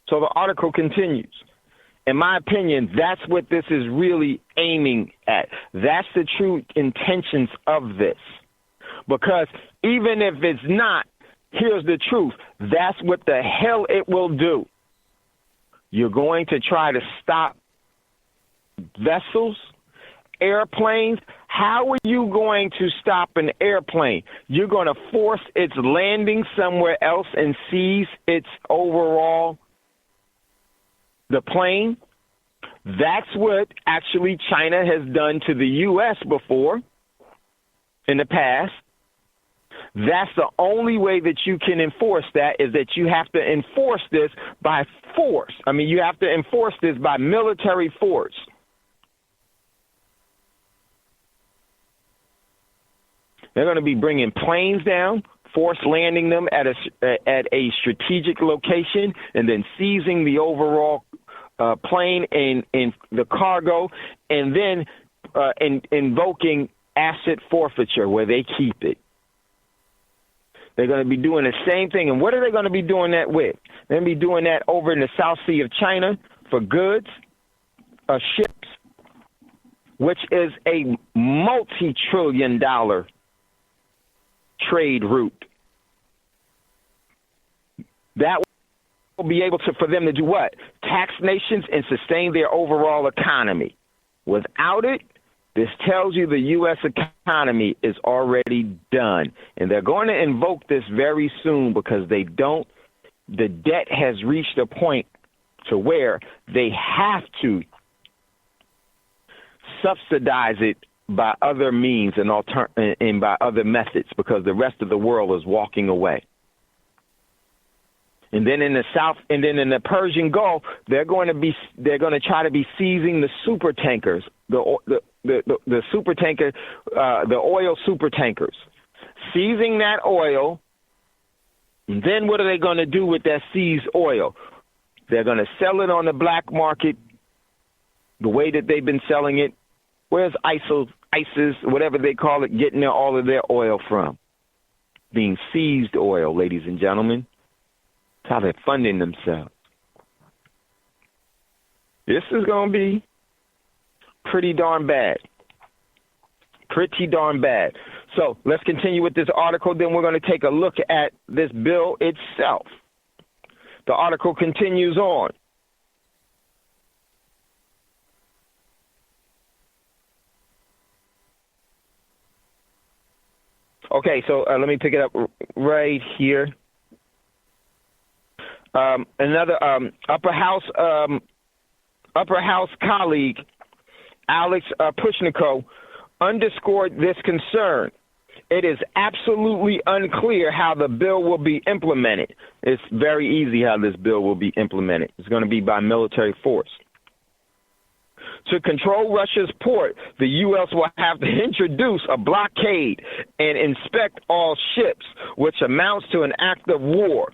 So the article continues. In my opinion, that's what this is really aiming at. That's the true intentions of this. Because even if it's not, here's the truth. That's what the hell it will do. You're going to try to stop vessels, airplanes. How are you going to stop an airplane? You're going to force its landing somewhere else and seize its overall the plane. That's what actually China has done to the U.S. before in the past. That's the only way that you can enforce that, is that you have to enforce this by force. I mean, you have to enforce this by military force. They're going to be bringing planes down, force landing them at a strategic location, and then seizing the overall plane and the cargo, and then invoking asset forfeiture where they keep it. They're going to be doing the same thing. And what are they going to be doing that with? They're going to be doing that over in the South Sea of China for goods, ships, which is a multi-trillion-dollar trade route. That will be able to, for them to do what? Tax nations and sustain their overall economy. Without it, this tells you the U.S. economy is already done. And they're going to invoke this very soon because the debt has reached a point to where they have to subsidize it by other means and by other methods, because the rest of the world is walking away. And then in the South, and then in the Persian Gulf, they're going to try to be seizing the super tankers, the super tanker, the oil super tankers, seizing that oil. And then what are they going to do with that seized oil? They're going to sell it on the black market the way that they've been selling it. Where's ISIS, whatever they call it, getting all of their oil from? Being seized oil, ladies and gentlemen. That's how they're funding themselves. This is going to be pretty darn bad. Pretty darn bad. So let's continue with this article. Then we're going to take a look at this bill itself. The article continues on. Okay, so let me pick it up right here. Another upper house colleague, Alex Pushnikov, underscored this concern. It is absolutely unclear how the bill will be implemented. It's very easy how this bill will be implemented. It's going to be by military force. To control Russia's port, the U.S. will have to introduce a blockade and inspect all ships, which amounts to an act of war.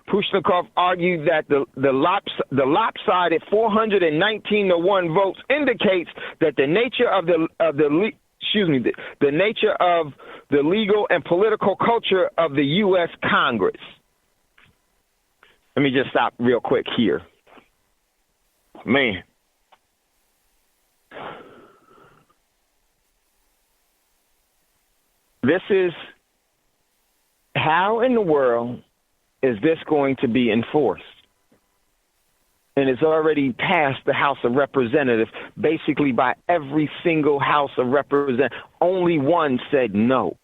Pushnikov argued that the lopsided 419-1 votes indicates that the nature of the nature of the legal and political culture of the U.S. Congress. Let me just stop real quick here. Man. This is, how in the world is this going to be enforced? And it's already passed the House of Representatives, basically by every single House of Representatives. Only one said no.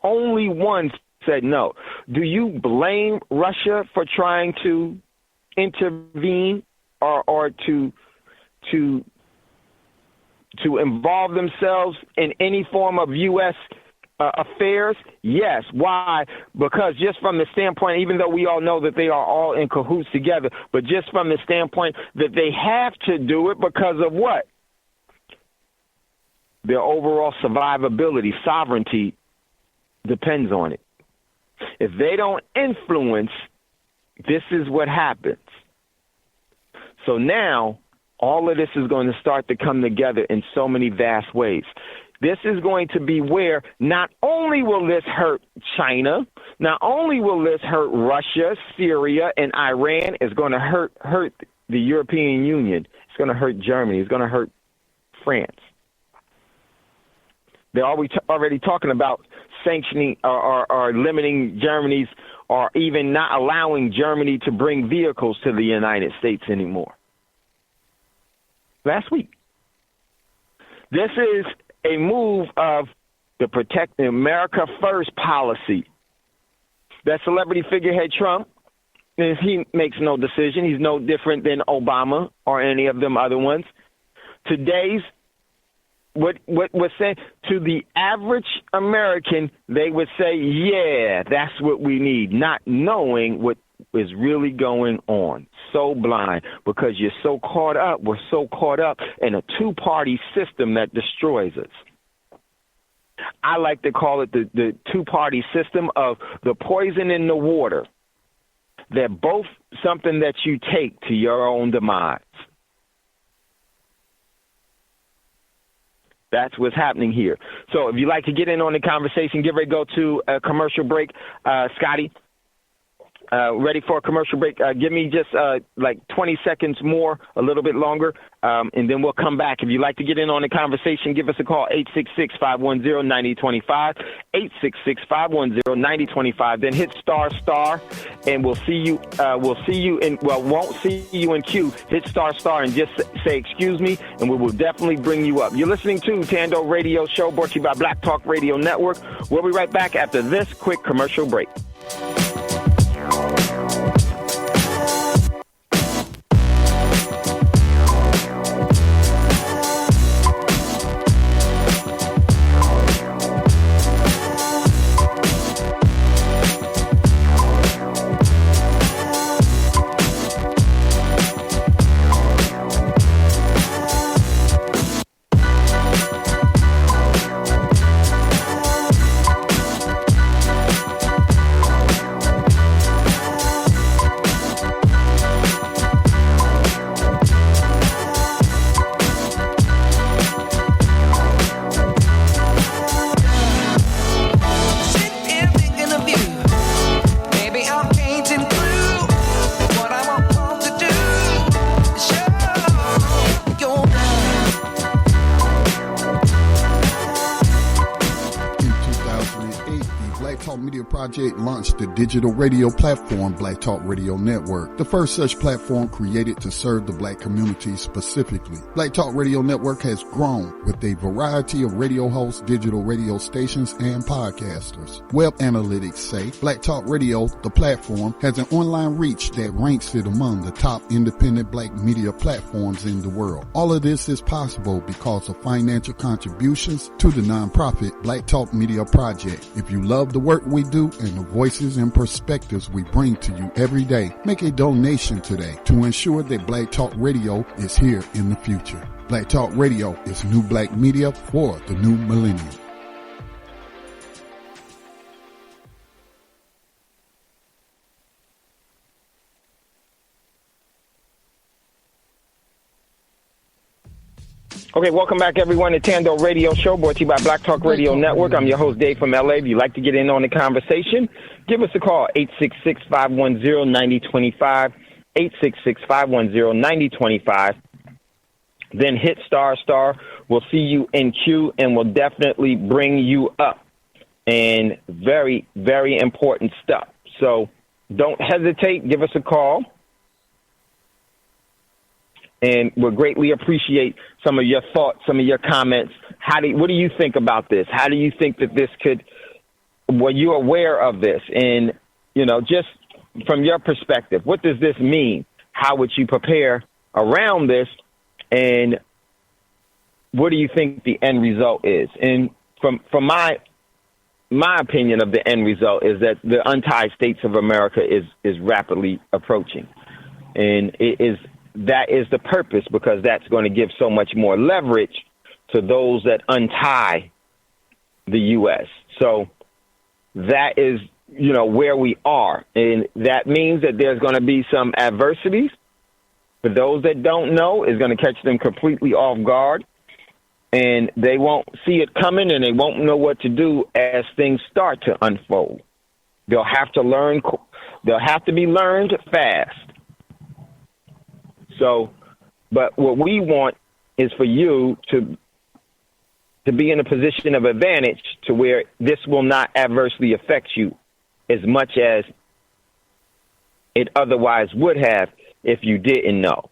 Only one said no. Do you blame Russia for trying to intervene or to involve themselves in any form of U.S. affairs? Yes. Why? Because just from the standpoint, even though we all know that they are all in cahoots together, but just from the standpoint that they have to do it because of what? Their overall survivability, sovereignty depends on it. If they don't influence, this is what happens. So now, all of this is going to start to come together in so many vast ways. This is going to be where not only will this hurt China, not only will this hurt Russia, Syria, and Iran, it's going to hurt the European Union. It's going to hurt Germany. It's going to hurt France. They're already talking about sanctioning or limiting Germany's, or even not allowing Germany to bring vehicles to the United States anymore. Last week. This is a move of the Protect America First policy that celebrity figurehead Trump he makes no decision. He's no different than Obama or any of them other ones. Today's what was said to the average American, they would say, yeah, that's what we need, not knowing what is really going on. So blind because you're so caught up. We're so caught up in a two-party system that destroys us. I like to call it the two-party system of the poison in the water. They're both something that you take to your own demise. That's what's happening here. So if you'd like to get in on the conversation, get ready to go to a commercial break. Scotty, ready for a commercial break? Give me just like 20 seconds more, a little bit longer, and then we'll come back. If you'd like to get in on the conversation, give us a call, 866-510-9025, 866-510-9025. Then hit **, and we'll see you. Won't see you in queue. Hit **, and just say, excuse me, and we will definitely bring you up. You're listening to Thando Radio Show, brought to you by Black Talk Radio Network. We'll be right back after this quick commercial break. Launched the digital radio platform Black Talk Radio Network, the first such platform created to serve the black community specifically. Black Talk Radio Network has grown with a variety of radio hosts, digital radio stations, and podcasters. Web analytics say Black Talk Radio, the platform, has an online reach that ranks it among the top independent black media platforms in the world. All of this is possible because of financial contributions to the nonprofit Black Talk Media Project. If you love the work we do and the voices and perspectives we bring to you every day, make a donation today to ensure that Black Talk Radio is here in the future. Black Talk Radio is new black media for the new millennium. Okay, welcome back, everyone, to Thando Radio Show, brought to you by Black Talk Radio Network. I'm your host, Dave from LA. If you'd like to get in on the conversation, give us a call, 866-510-9025, 866-510-9025. Then hit **. We'll see you in queue, and we'll definitely bring you up. And very, very important stuff. So don't hesitate. Give us a call. And we'll greatly appreciate some of your thoughts, some of your comments. What do you think about this? How do you think that this were you aware of this? And, just from your perspective, what does this mean? How would you prepare around this? And what do you think the end result is? And from my opinion of the end result is that the untied states of America is rapidly approaching. And that is the purpose, because that's going to give so much more leverage to those that untie the U.S. So that is, where we are. And that means that there's going to be some adversities. For those that don't know, it's going to catch them completely off guard. And they won't see it coming, and they won't know what to do as things start to unfold. They'll have to be learned fast. So, but what we want is for you to be in a position of advantage to where this will not adversely affect you as much as it otherwise would have if you didn't know.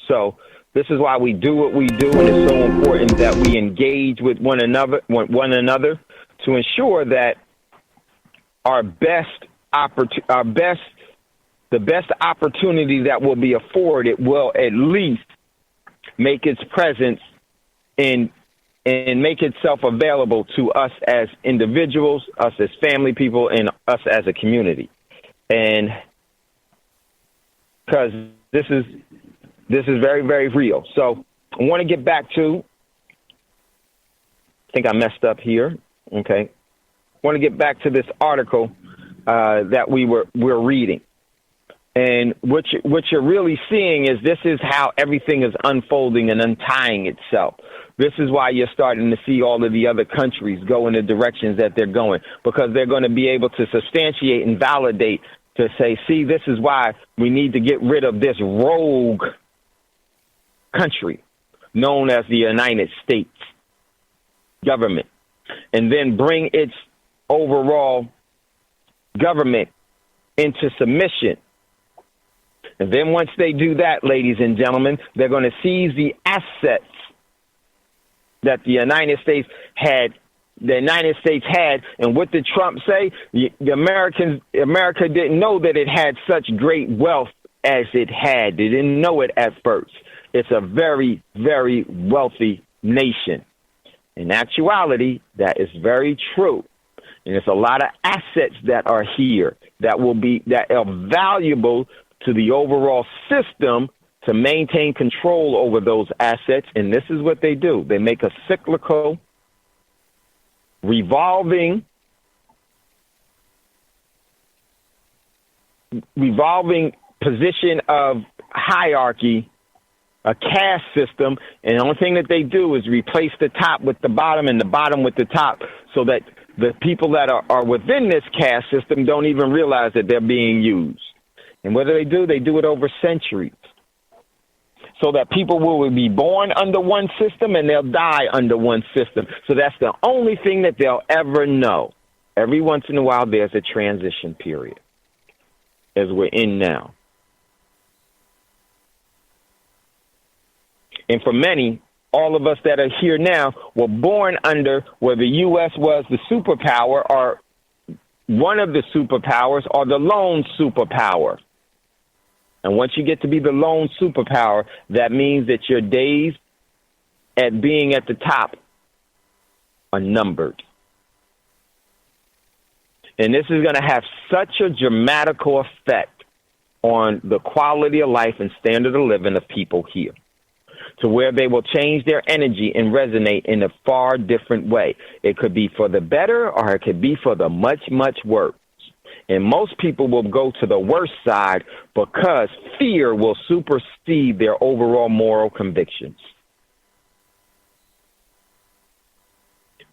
So this is why we do what we do, and it's so important that we engage with one another to ensure that our best the best opportunity that will be afforded will at least make its presence and make itself available to us as individuals, us as family people, and us as a community. And because this is very, very real. So I want to get back to, I think I messed up here. Okay. I want to get back to this article that we're reading. And what you're really seeing is this is how everything is unfolding and untying itself. This is why you're starting to see all of the other countries go in the directions that they're going, because they're going to be able to substantiate and validate to say, see, this is why we need to get rid of this rogue country known as the United States government, and then bring its overall government into submission. And then once they do that, ladies and gentlemen, they're going to seize the assets that the United States had. And what did Trump say? America didn't know that it had such great wealth as it had. They didn't know it at first. It's a very, very wealthy nation. In actuality, that is very true. And there's a lot of assets that are here that are valuable to the overall system to maintain control over those assets. And this is what they do. They make a cyclical, revolving position of hierarchy, a caste system, and the only thing that they do is replace the top with the bottom and the bottom with the top, so that the people that are within this caste system don't even realize that they're being used. And what do? They do it over centuries, so that people will be born under one system and they'll die under one system. So that's the only thing that they'll ever know. Every once in a while, there's a transition period, as we're in now. And for many, all of us that are here now were born under where the U.S. was the superpower, or one of the superpowers, or the lone superpower. And once you get to be the lone superpower, that means that your days at being at the top are numbered. And this is going to have such a dramatical effect on the quality of life and standard of living of people here, to where they will change their energy and resonate in a far different way. It could be for the better, or it could be for the much, much worse. And most people will go to the worst side because fear will supersede their overall moral convictions.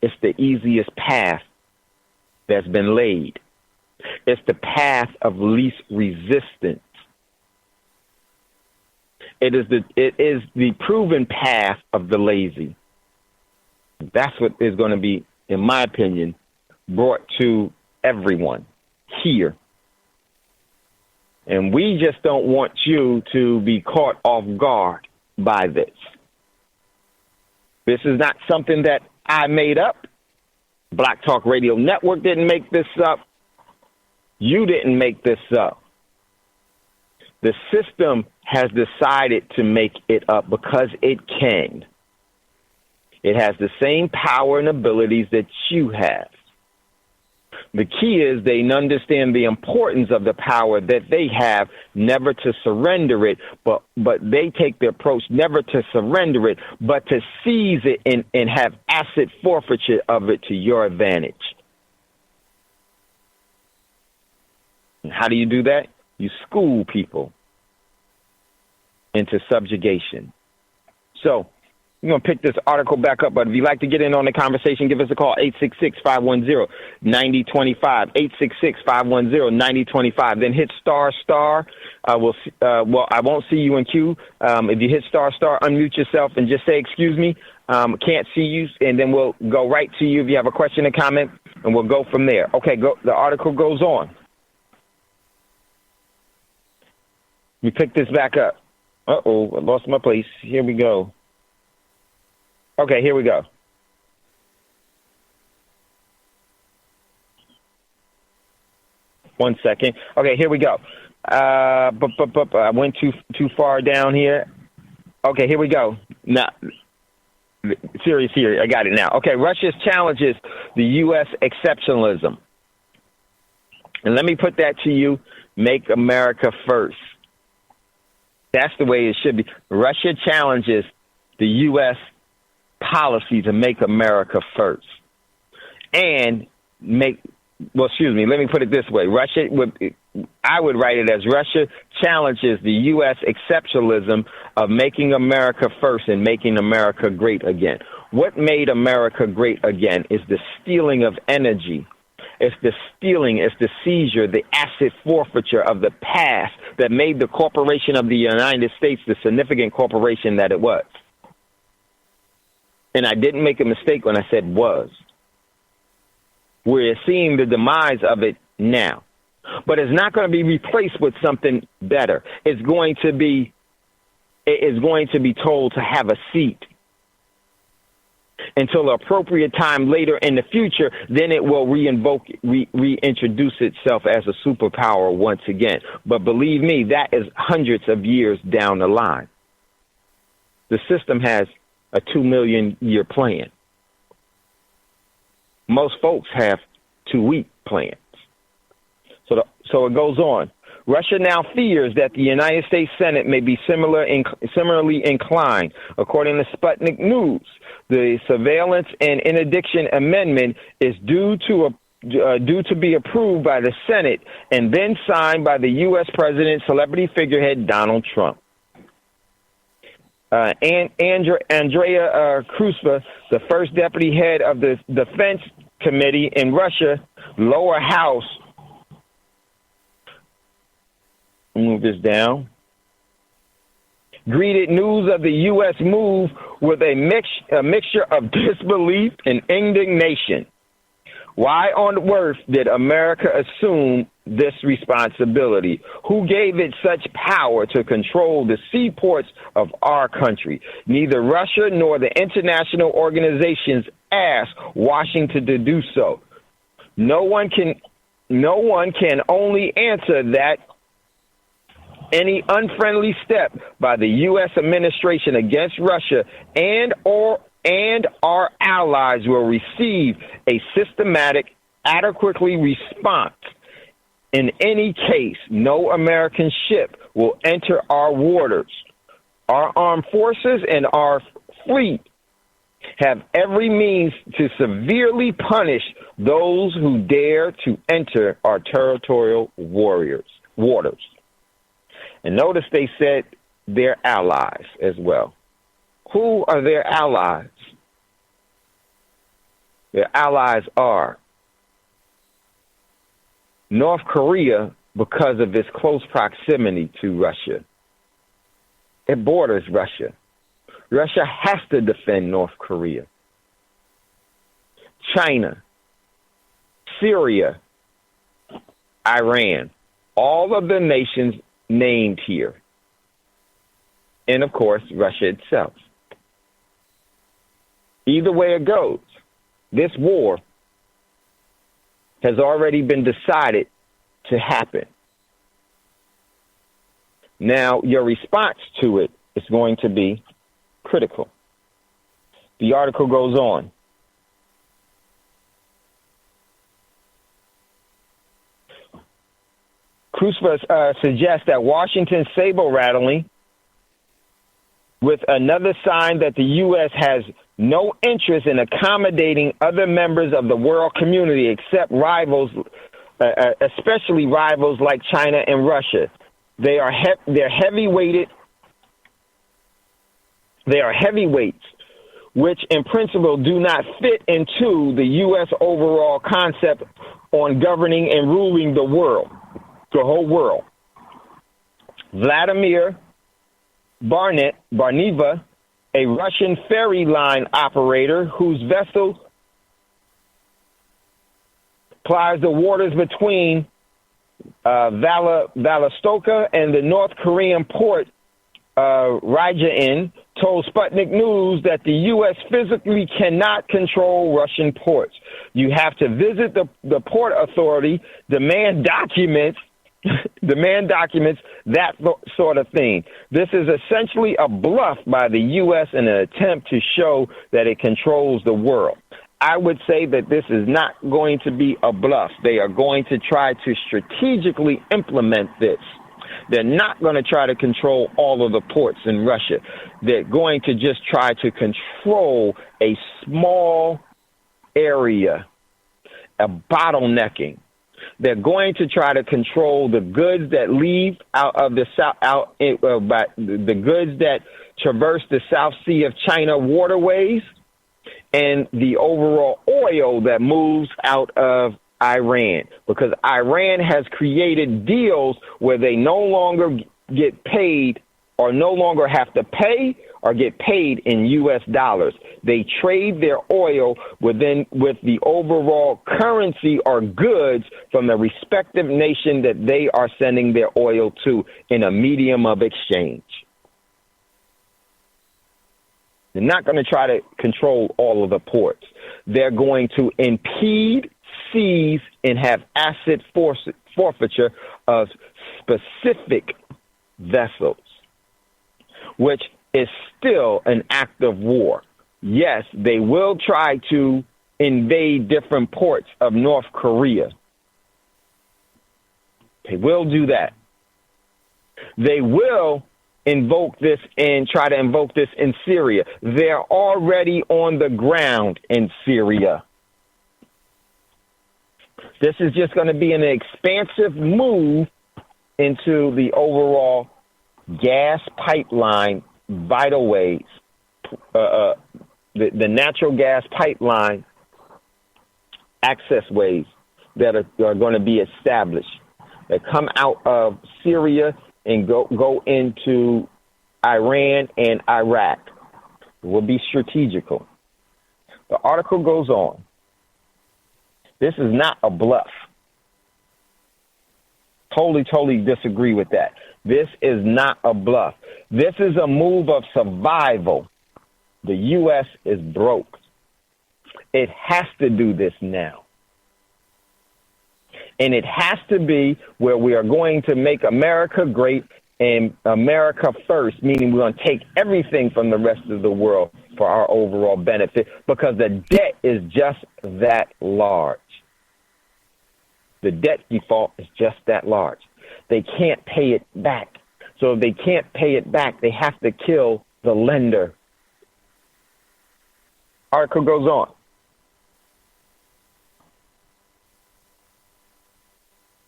It's the easiest path that's been laid. It's the path of least resistance. It is the proven path of the lazy. That's what is going to be, in my opinion, brought to everyone here. And we just don't want you to be caught off guard by this. This is not something that I made up. Black Talk Radio Network didn't make this up. You didn't make this up. The system has decided to make it up because it can. It has the same power and abilities that you have. The key is they understand the importance of the power that they have, never to surrender it, but they take the approach never to surrender it, but to seize it and have asset forfeiture of it to your advantage. And how do you do that? You school people into subjugation. So we're going to pick this article back up, but if you'd like to get in on the conversation, give us a call, 866-510-9025, 866-510-9025. Then hit **. I won't see you in queue. If you hit **, unmute yourself and just say, excuse me, can't see you, and then we'll go right to you if you have a question or comment, and we'll go from there. Okay, the article goes on. We pick this back up. Uh-oh, I lost my place. Here we go. Okay, here we go. One second. Okay, here we go. I went too far down here. Okay, here we go. Now, serious here. I got it now. Okay, Russia challenges the U.S. exceptionalism. And let me put that to you. Make America first. That's the way it should be. Russia challenges the U.S. policy to make America first. And let me put it this way. I would write it as Russia challenges the U.S. exceptionalism of making America first and making America great again. What made America great again is the stealing of energy. It's the stealing, it's the seizure, the asset forfeiture of the past that made the corporation of the United States the significant corporation that it was. And I didn't make a mistake when I said was. We're seeing the demise of it now. But it's not going to be replaced with something better. It is going to be told to have a seat until the appropriate time later in the future. Then it will reintroduce itself as a superpower once again. But believe me, that is hundreds of years down the line. The system has a 2 million year plan. Most folks have 2-week plans. So it goes on. Russia now fears that the United States Senate may be similarly inclined. According to Sputnik News, the Surveillance and Interdiction Amendment is due to be approved by the Senate and then signed by the U.S. President, celebrity figurehead Donald Trump. Andrea Kruspa, the first deputy head of the Defense Committee in Russia, lower house, move this down, greeted news of the U.S. move with a mixture of disbelief and indignation. Why on earth did America assume this responsibility? Who gave it such power to control the seaports of our country? Neither Russia nor the international organizations asked Washington to do so. No one can only answer that any unfriendly step by the U.S. administration against Russia and our allies will receive a systematic, adequately response. In any case, no American ship will enter our waters. Our armed forces and our fleet have every means to severely punish those who dare to enter our territorial waters. And notice they said their allies as well. Who are their allies? Their allies are North Korea, because of its close proximity to Russia. It borders Russia. Russia has to defend North Korea. China, Syria, Iran, all of the nations named here. And, of course, Russia itself. Either way it goes, this war has already been decided to happen. Now, your response to it is going to be critical. The article goes on. Kruspa suggests that Washington's saber-rattling with another sign that the U.S. has no interest in accommodating other members of the world community except rivals, especially rivals like China and Russia. They're heavyweights, which in principle do not fit into the U.S. overall concept on governing and ruling the world, the whole world. Vladimir Barneva, a Russian ferry line operator whose vessel plies the waters between Vladivostok and the North Korean port Ryazan, told Sputnik News that the U.S. physically cannot control Russian ports. You have to visit the port authority, demand documents, Demand documents, that sort of thing. This is essentially a bluff by the U.S. in an attempt to show that it controls the world. I would say that this is not going to be a bluff. They are going to try to strategically implement this. They're not going to try to control all of the ports in Russia. They're going to just try to control a small area, a bottlenecking. They're going to try to control the goods that leave out of the south, the goods that traverse the South Sea of China waterways, and the overall oil that moves out of Iran, because Iran has created deals where they no longer get paid or no longer have to pay or get paid in U.S. dollars. They trade their oil with the overall currency or goods from the respective nation that they are sending their oil to in a medium of exchange. They're not going to try to control all of the ports. They're going to impede, seize, and have asset forfeiture of specific vessels, which is still an act of war. Yes, they will try to invade different ports of North Korea. They will do that. They will invoke this and try to invoke this in Syria. They're already on the ground in Syria. This is just going to be an expansive move into the overall gas pipeline vital ways, the natural gas pipeline access ways that are going to be established, that come out of Syria and go into Iran and Iraq. It will be strategical. The article goes on. This is not a bluff. Totally disagree with that. This is not a bluff. This is a move of survival. The U.S. is broke. It has to do this now. And it has to be where we are going to make America great and America first, meaning we're going to take everything from the rest of the world for our overall benefit, because the debt is just that large. The debt default is just that large. They can't pay it back. So if they can't pay it back, they have to kill the lender. Article goes on.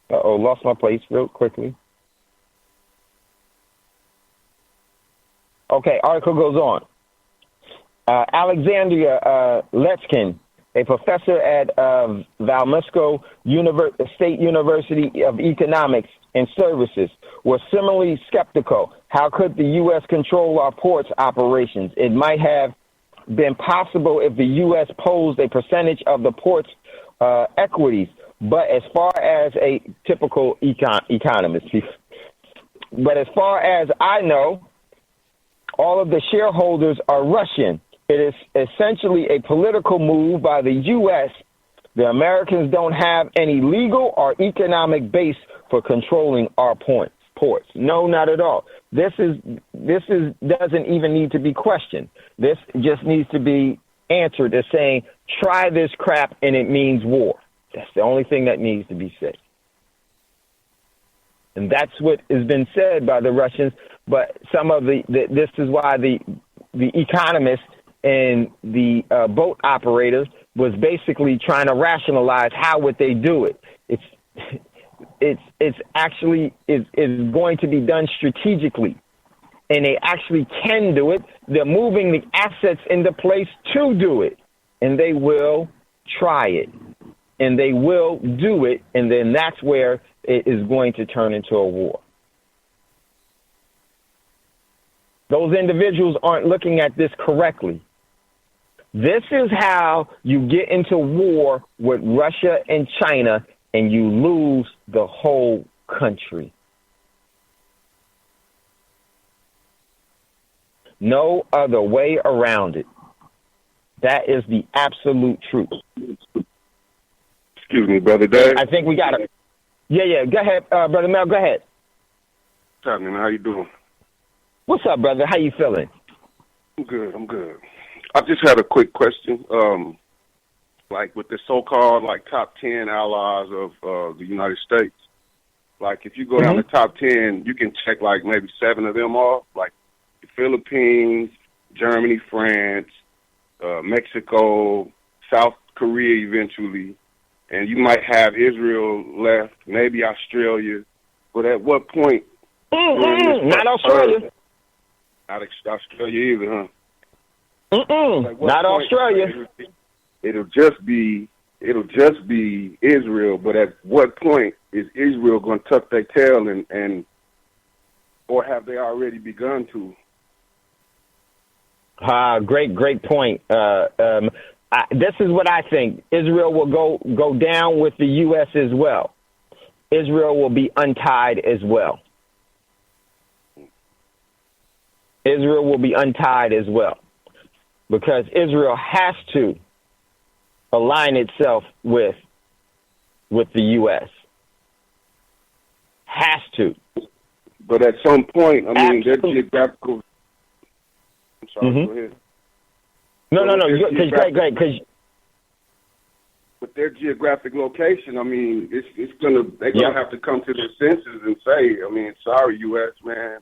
Lost my place real quickly. Okay, article goes on. Alexandria Lechkin, a professor at Valmusco State University of Economics and Services, was similarly skeptical. How could the U.S. control our ports operations? It might have been possible if the U.S. posed a percentage of the port's equities, but as far as a typical economist, but as far as I know, all of the shareholders are Russian. It is essentially a political move by the U.S. The Americans don't have any legal or economic base for controlling our ports. No, not at all. This doesn't even need to be questioned. This just needs to be answered as saying, try this crap and it means war. That's the only thing that needs to be said. And that's what has been said by the Russians. But some of this is why the economists and the boat operators was basically trying to rationalize how would they do it. It's actually is going to be done strategically, and they actually can do it. They're moving the assets into place to do it, and they will try it, and they will do it, and then that's where it is going to turn into a war. Those individuals aren't looking at this correctly. This is how you get into war with Russia and China, and you lose the whole country. No other way around it. That is the absolute truth. Excuse me, Brother Dave. I think we got it. Yeah. Go ahead, Brother Mel. Go ahead. What's happening? How you doing? What's up, brother? How you feeling? I'm good. I just had a quick question. Like with the so-called like top 10 allies of the United States, like if you go down the top 10, you can check like maybe 7 of them off, like the Philippines, Germany, France, Mexico, South Korea eventually, and you might have Israel left, maybe Australia. But at what point? Not Australia. Not Australia either, huh? Not Australia. It'll just be Israel. But at what point is Israel going to tuck their tail and or have they already begun to? Great point. This is what I think. Israel will go down with the U.S. as well. Israel will be untied as well. Israel will be untied as well, because Israel has to align itself with the U.S. Has to. But at some point, I mean, their geographical. I'm sorry. Go ahead. No. Great. Because with their geographic location, I mean, they're gonna have to come to their senses and say, I mean, sorry, U.S. man,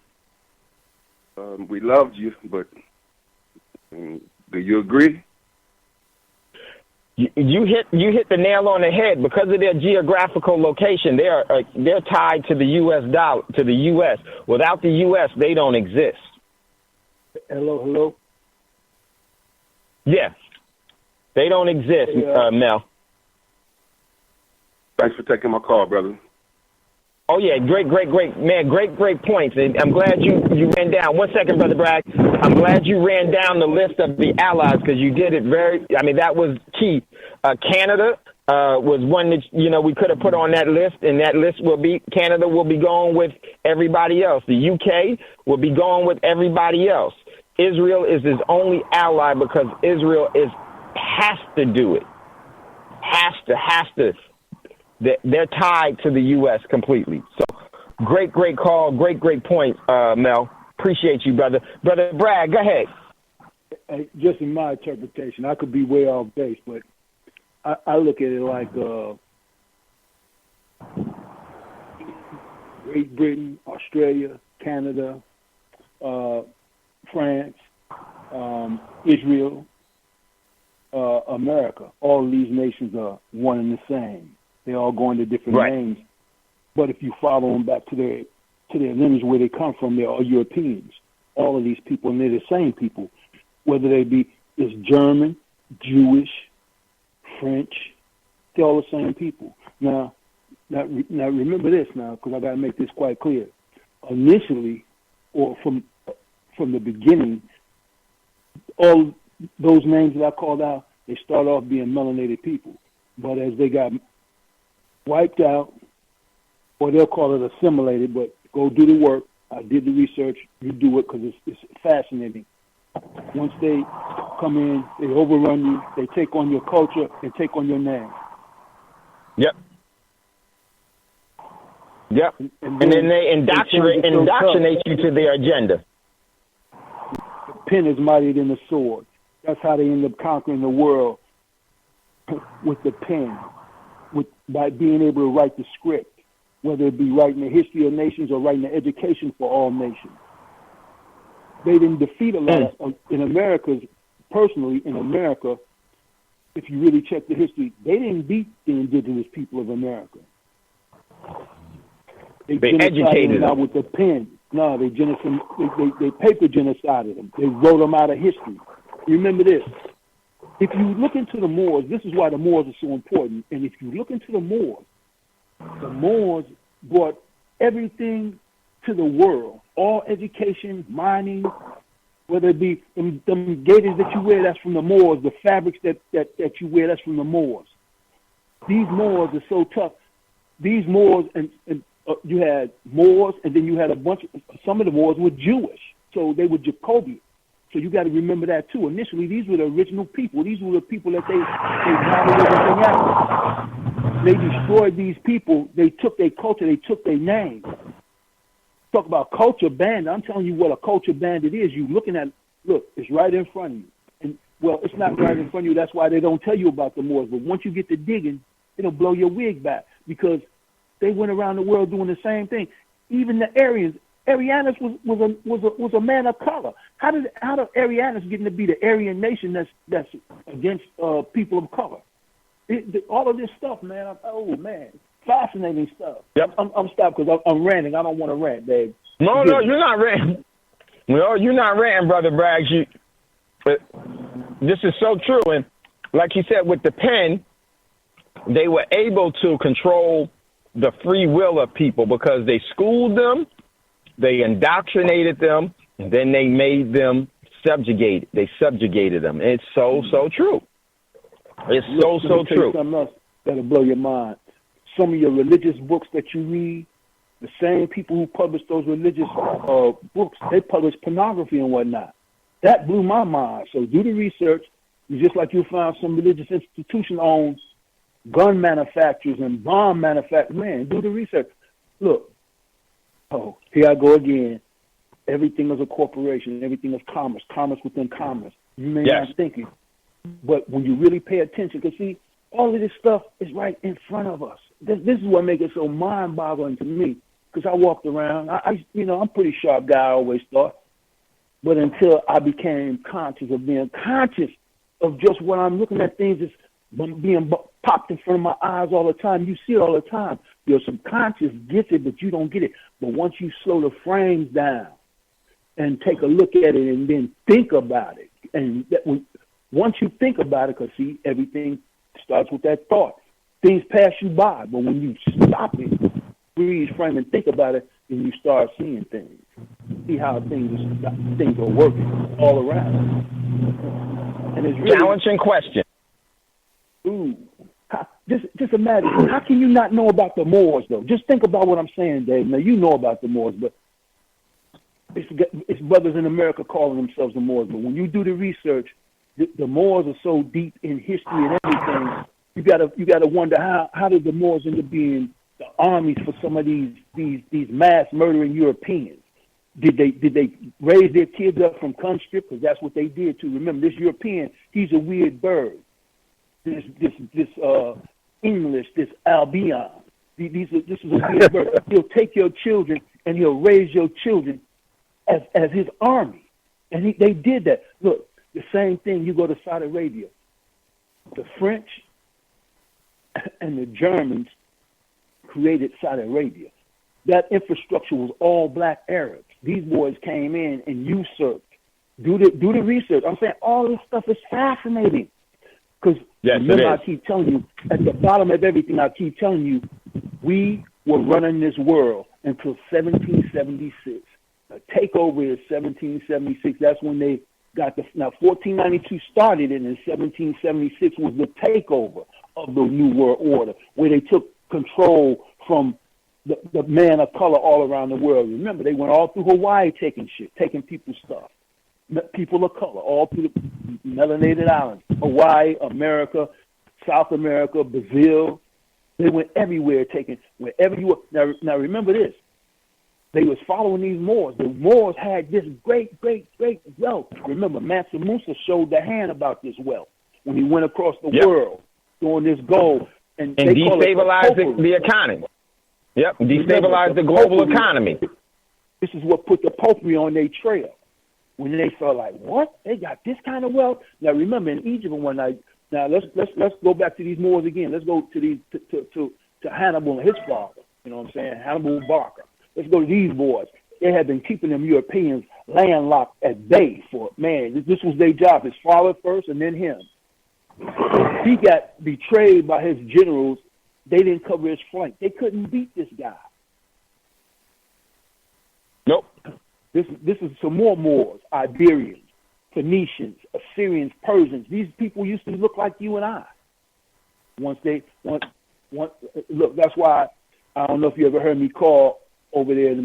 we loved you, but do you agree? You hit the nail on the head. Because of their geographical location, they're tied to the U.S. dollar, to the U.S. Without the U.S., they don't exist. Hello. Yeah, they don't exist, Mel. Thanks for taking my call, brother. Oh, yeah, great, man, great points. And I'm glad you ran down. 1 second, Brother Bragg. I'm glad you ran down the list of the allies, because you did it that was key. Canada was one that, we could have put on that list, and that list Canada will be going with everybody else. The UK will be going with everybody else. Israel is his only ally, because Israel has to do it. Has to. They're tied to the U.S. completely. So great call. Great point, Mel. Appreciate you, brother. Brother Bragg, go ahead. Hey, just in my interpretation, I could be way off base, but I look at it like Great Britain, Australia, Canada, France, Israel, America. All of these nations are one and the same. They all go under different names, but if you follow them back to their lineage where they come from, they're all Europeans. All of these people, and they're the same people, whether they be German, Jewish, French. They're all the same people. Now remember this because I got to make this quite clear. Initially, or from the beginning, all those names that I called out, they start off being melanated people, but as they got wiped out, or they'll call it assimilated, but go do the work. I did the research. You do it because it's fascinating. Once they come in, they overrun you. They take on your culture and take on your name. Yep. And then they indoctrinate you to their agenda. The pen is mightier than the sword. That's how they end up conquering the world, with the pen. By being able to write the script, whether it be writing the history of nations or writing the education for all nations. They didn't defeat a lot in America. Personally, in America, if you really check the history, they didn't beat the indigenous people of America. They educated them with the pen. No, they paper genocided them. They wrote them out of history. Remember this. If you look into the Moors, this is why the Moors are so important. And if you look into the Moors brought everything to the world. All education, mining, whether it be them gaiters that you wear, that's from the Moors. The fabrics that you wear, that's from the Moors. These Moors are so tough. These Moors, and you had Moors, and then you had some of the Moors were Jewish. So they were Jacobian. So you got to remember that too. Initially, these were the original people. These were the people that they modeled everything after. they destroyed these people. They took their culture. They took their name. Talk about culture bandit. I'm telling you what a culture bandit is. You looking at, look, it's right in front of you. And, well, it's not right in front of you. That's why they don't tell you about the Moors. But once you get to digging, it'll blow your wig back because they went around the world doing the same thing. Even the Aryans. Arianus was a man of color. How did Arianus get to be the Aryan nation that's against people of color? All of this stuff, man. Fascinating stuff. Yep. I'm stopped because I'm ranting. I don't want to rant, babe. No, you're not ranting. No, you're not ranting, Brother Braggs. This is so true. And like you said, with the pen, they were able to control the free will of people because they schooled them, they indoctrinated them, and then they made them subjugated. They subjugated them. It's so true. It's so true. Something else that'll blow your mind. Some of your religious books that you read, the same people who publish those religious books, they publish pornography and whatnot. That blew my mind. So do the research. Just like you found some religious institution owns gun manufacturers and bomb manufacturers. Man, do the research. Look, here I go again. Everything is a corporation. Everything is commerce. Commerce within commerce. You may not think it, but when you really pay attention, because see, all of this stuff is right in front of us. This is what makes it so mind-boggling to me. Because I walked around, I'm a pretty sharp guy. I always thought, but until I became conscious of being conscious of just what I'm looking at, things that's being popped in front of my eyes all the time. You see it all the time. Your subconscious gets it, but you don't get it. But once you slow the frames down and take a look at it and then think about it, and once you think about it, because see, everything starts with that thought. Things pass you by, but when you stop it, freeze frame and think about it, then you start seeing things. See how things are working all around. And it's really challenging question. Ooh. Just imagine, how can you not know about the Moors, though? Just think about what I'm saying, Dave. Now, you know about the Moors, but it's brothers in America calling themselves the Moors. But when you do the research, the Moors are so deep in history and everything, you gotta wonder how did the Moors end up being the armies for some of these mass murdering Europeans? Did they raise their kids up from conscript? Because that's what they did too. Remember, this European, he's a weird bird. This English, this Albion. This is a weird bird. He'll take your children and he'll raise your children as his army. And they did that. Look, the same thing, you go to Saudi Arabia. The French and the Germans created Saudi Arabia. That infrastructure was all black Arabs. These boys came in and usurped. Do the research. I'm saying all this stuff is fascinating. Because remember, I keep telling you, at the bottom of everything, I keep telling you, we were running this world until 1776. The takeover is 1776. That's when they got now 1492 started, and in 1776 was the takeover of the New World Order, where they took control from the man of color all around the world. Remember, they went all through Hawaii taking people's stuff. People of color, all through the melanated islands, Hawaii, America, South America, Brazil. They went everywhere, taking wherever you were. Now remember this. They was following these Moors. The Moors had this great wealth. Remember, Mansa Musa showed the hand about this wealth when he went across the world doing this gold. And destabilized the economy. Yep, destabilized the global economy. This is what put the Popery on their trail. When they felt like, what? They got this kind of wealth? Now, remember, in Egypt one night, now let's go back to these Moors again. Let's go to these to Hannibal and his father. You know what I'm saying? Hannibal Barca. Let's go to these boys. They had been keeping them Europeans landlocked at bay for, man, this was their job. His father first and then him. He got betrayed by his generals. They didn't cover his flank. They couldn't beat this guy. Nope. This is some more Moors, Iberians, Phoenicians, Assyrians, Persians. These people used to look like you and I. Look, that's why I don't know if you ever heard me call over there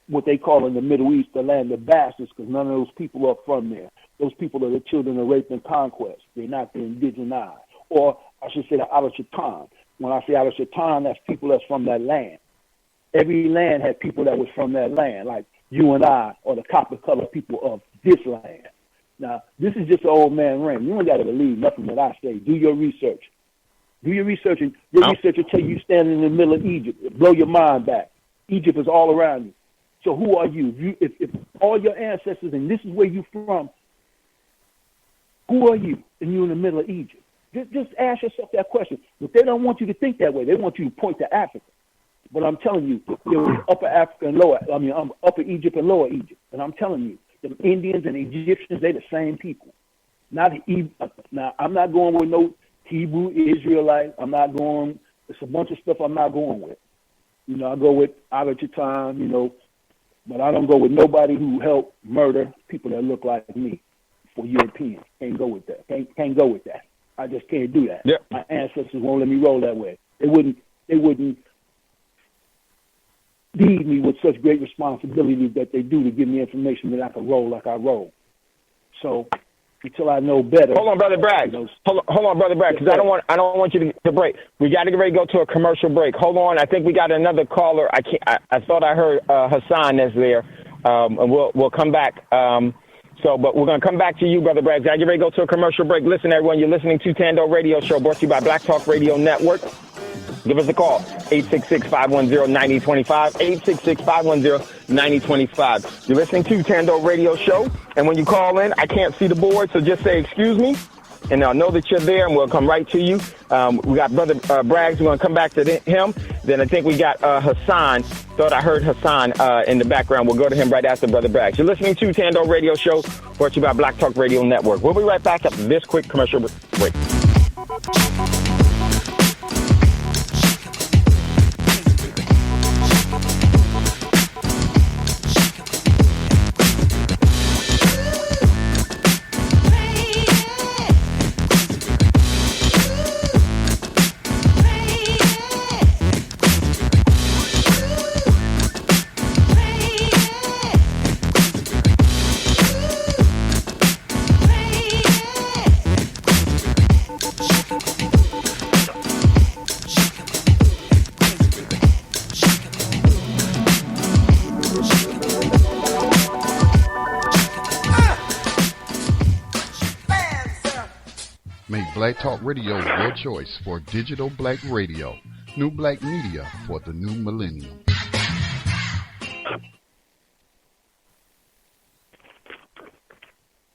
what they call in the Middle East the land of bastards, because none of those people are from there. Those people are the children of rape and conquest. They're not the indigenous, or I should say the Alachatan. When I say out of Shaitan, that's people that's from that land. Every land had people that was from that land, like you and I, or the copper-colored people of this land. Now, this is just an old man ring. You don't got to believe nothing that I say. Do your research. Do your research, and your research will tell you standing in the middle of Egypt. It'll blow your mind back. Egypt is all around you. So who are you? If all your ancestors, and this is where you're from, who are you? And you're in the middle of Egypt. Just ask yourself that question. But they don't want you to think that way. They want you to point to Africa. But I'm telling you, there was Upper Africa and Upper Egypt and Lower Egypt. And I'm telling you, the Indians and Egyptians, they're the same people. Now, I'm not going with no Hebrew Israelite. I'm not going. It's a bunch of stuff I'm not going with. You know, I go with out of your time. You know, but I don't go with nobody who helped murder people that look like me. For Europeans, can't go with that. Can't go with that. I just can't do that. Yep. My ancestors won't let me roll that way. They wouldn't lead me with such great responsibility that they do to give me information that I can roll like I roll. So until I know better. Hold on, Brother Bragg. Hold on, Brother Bragg, because I don't want you to break. We got to get ready to go to a commercial break. Hold on, I think we got another caller. I thought I heard Hassan that's there, and we'll come back. But we're going to come back to you, Brother Bragg. I get ready to go to a commercial break. Listen, everyone, you're listening to Thando Radio Show, brought to you by Black Talk Radio Network. Give us a call, 866-510-9025, 866-510-9025. You're listening to Thando Radio Show, and when you call in, I can't see the board, so just say, excuse me, and I'll know that you're there, and we'll come right to you. We got Brother Braggs. We're going to come back to him. Then I think we got Hassan. Thought I heard Hassan in the background. We'll go to him right after Brother Braggs. You're listening to Thando Radio Show, brought to you by Black Talk Radio Network. We'll be right back after this quick commercial break. Black Talk Radio, your choice for digital black radio. New black media for the new millennium.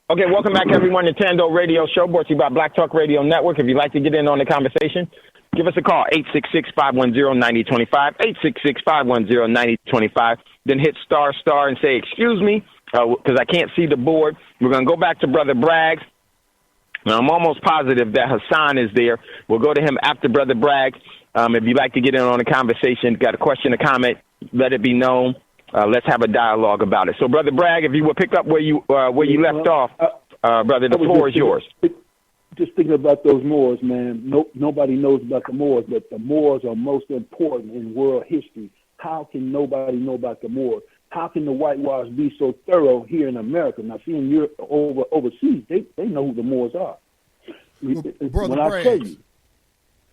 Okay, welcome back, everyone, to Thando Radio Show, brought to you by Black Talk Radio Network. If you'd like to get in on the conversation, give us a call, 866-510-9025, 866-510-9025. Then hit star and say, excuse me, because I can't see the board. We're going to go back to Brother Braggs. Now, I'm almost positive that Hassan is there. We'll go to him after Brother Bragg. If you'd like to get in on the conversation, got a question, a comment, let it be known. Let's have a dialogue about it. So, Brother Bragg, if you would pick up where you left off, brother, the floor is yours. Just thinking about those Moors, man. Nobody knows about the Moors, but the Moors are most important in world history. How can nobody know about the Moors? How can the whitewash be so thorough here in America? Now, seeing Europe overseas, they know who the Moors are. When I tell you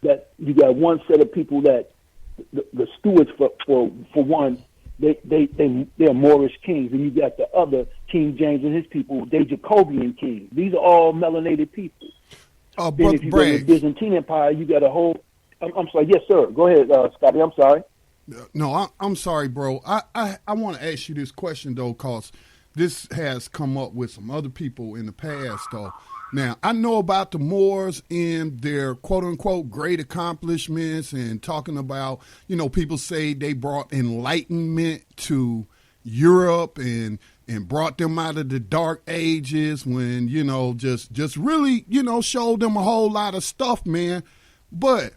that you got one set of people that the stewards for one, they're Moorish kings, and you got the other King James and his people, they Jacobean kings. These are all melanated people. Then if you go to the Byzantine Empire, you got a whole. I'm sorry. Yes, sir. Go ahead, Scotty. I'm sorry. No, I'm sorry, bro. I want to ask you this question, though, because this has come up with some other people in the past, though. Now, I know about the Moors and their quote-unquote great accomplishments and talking about, people say they brought enlightenment to Europe and brought them out of the dark ages when, just really, showed them a whole lot of stuff, man. But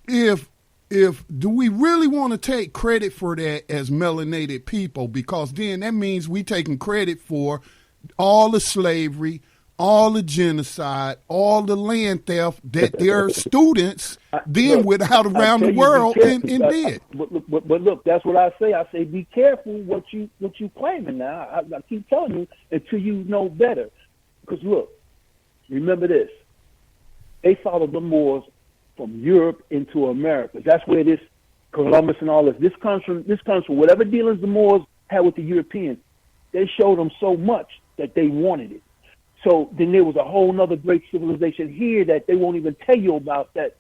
if do we really want to take credit for that as melanated people? Because then that means we taking credit for all the slavery, all the genocide, all the land theft that their students then went out around the world and did. But look, that's what I say. I say be careful what you claiming now. I keep telling you until you know better. Because look, remember this. They followed the Moors from Europe into America. That's where this Columbus and all this comes from. This comes from whatever dealings the Moors had with the Europeans. They showed them so much that they wanted it. So then there was a whole nother great civilization here that they won't even tell you about. That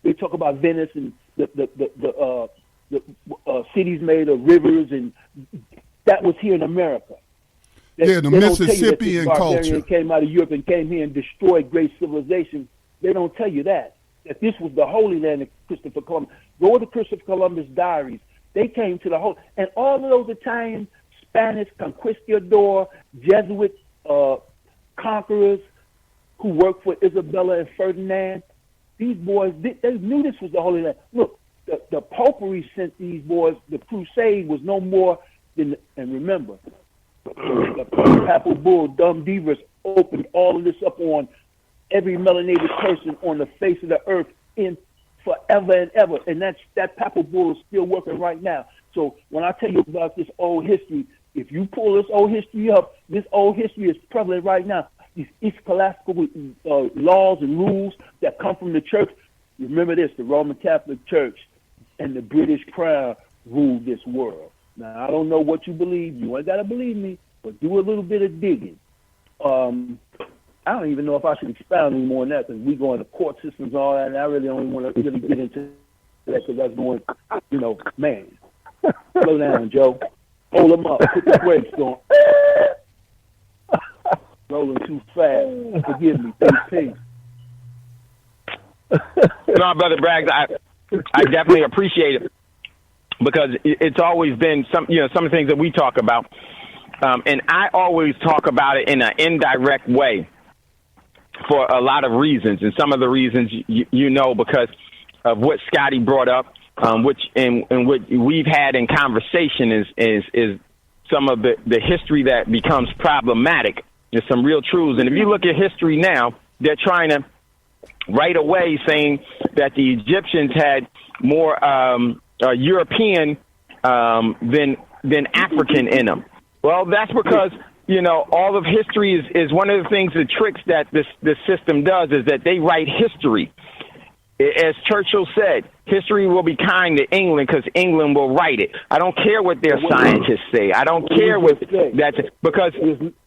they talk about Venice and the cities made of rivers, and that was here in America. The Mississippian culture came out of Europe and came here and destroyed great civilizations. They don't tell you that this was the Holy Land of Christopher Columbus. Go to Christopher Columbus' diaries. They came to the whole, and all of those Italian, Spanish, conquistador, Jesuit conquerors who worked for Isabella and Ferdinand. These boys, they knew this was the Holy Land. Look, the Popery sent these boys. The crusade was no more than, and remember, the Papal Bull, Dum Divus, opened all of this up on every melanated person on the face of the earth in forever and ever. And that Papal Bull is still working right now. So when I tell you about this old history, if you pull this old history up, this old history is prevalent right now. These eschatological laws and rules that come from the church. Remember this, the Roman Catholic Church and the British Crown ruled this world. Now, I don't know what you believe. You ain't got to believe me, but do a little bit of digging. I don't even know if I should expound any more on that because we go into court systems and all that, and I really don't want to really get into that because that's going, man. Slow down, Joe. Hold them up. Put the brakes on. Rolling too fast. Forgive me. Peace. No, Brother Braggs, I definitely appreciate it because it's always been some of the things that we talk about. And I always talk about it in an indirect way for a lot of reasons. And some of the reasons, because of what Scotty brought up, which what we've had in conversation is some of the history that becomes problematic. There's some real truths. And if you look at history now, they're trying to right away saying that the Egyptians had more European than African in them. Well, that's because, all of history is one of the things, the tricks that this system does is that they write history. As Churchill said, history will be kind to England because England will write it. I don't care what their scientists say. I don't care what that's because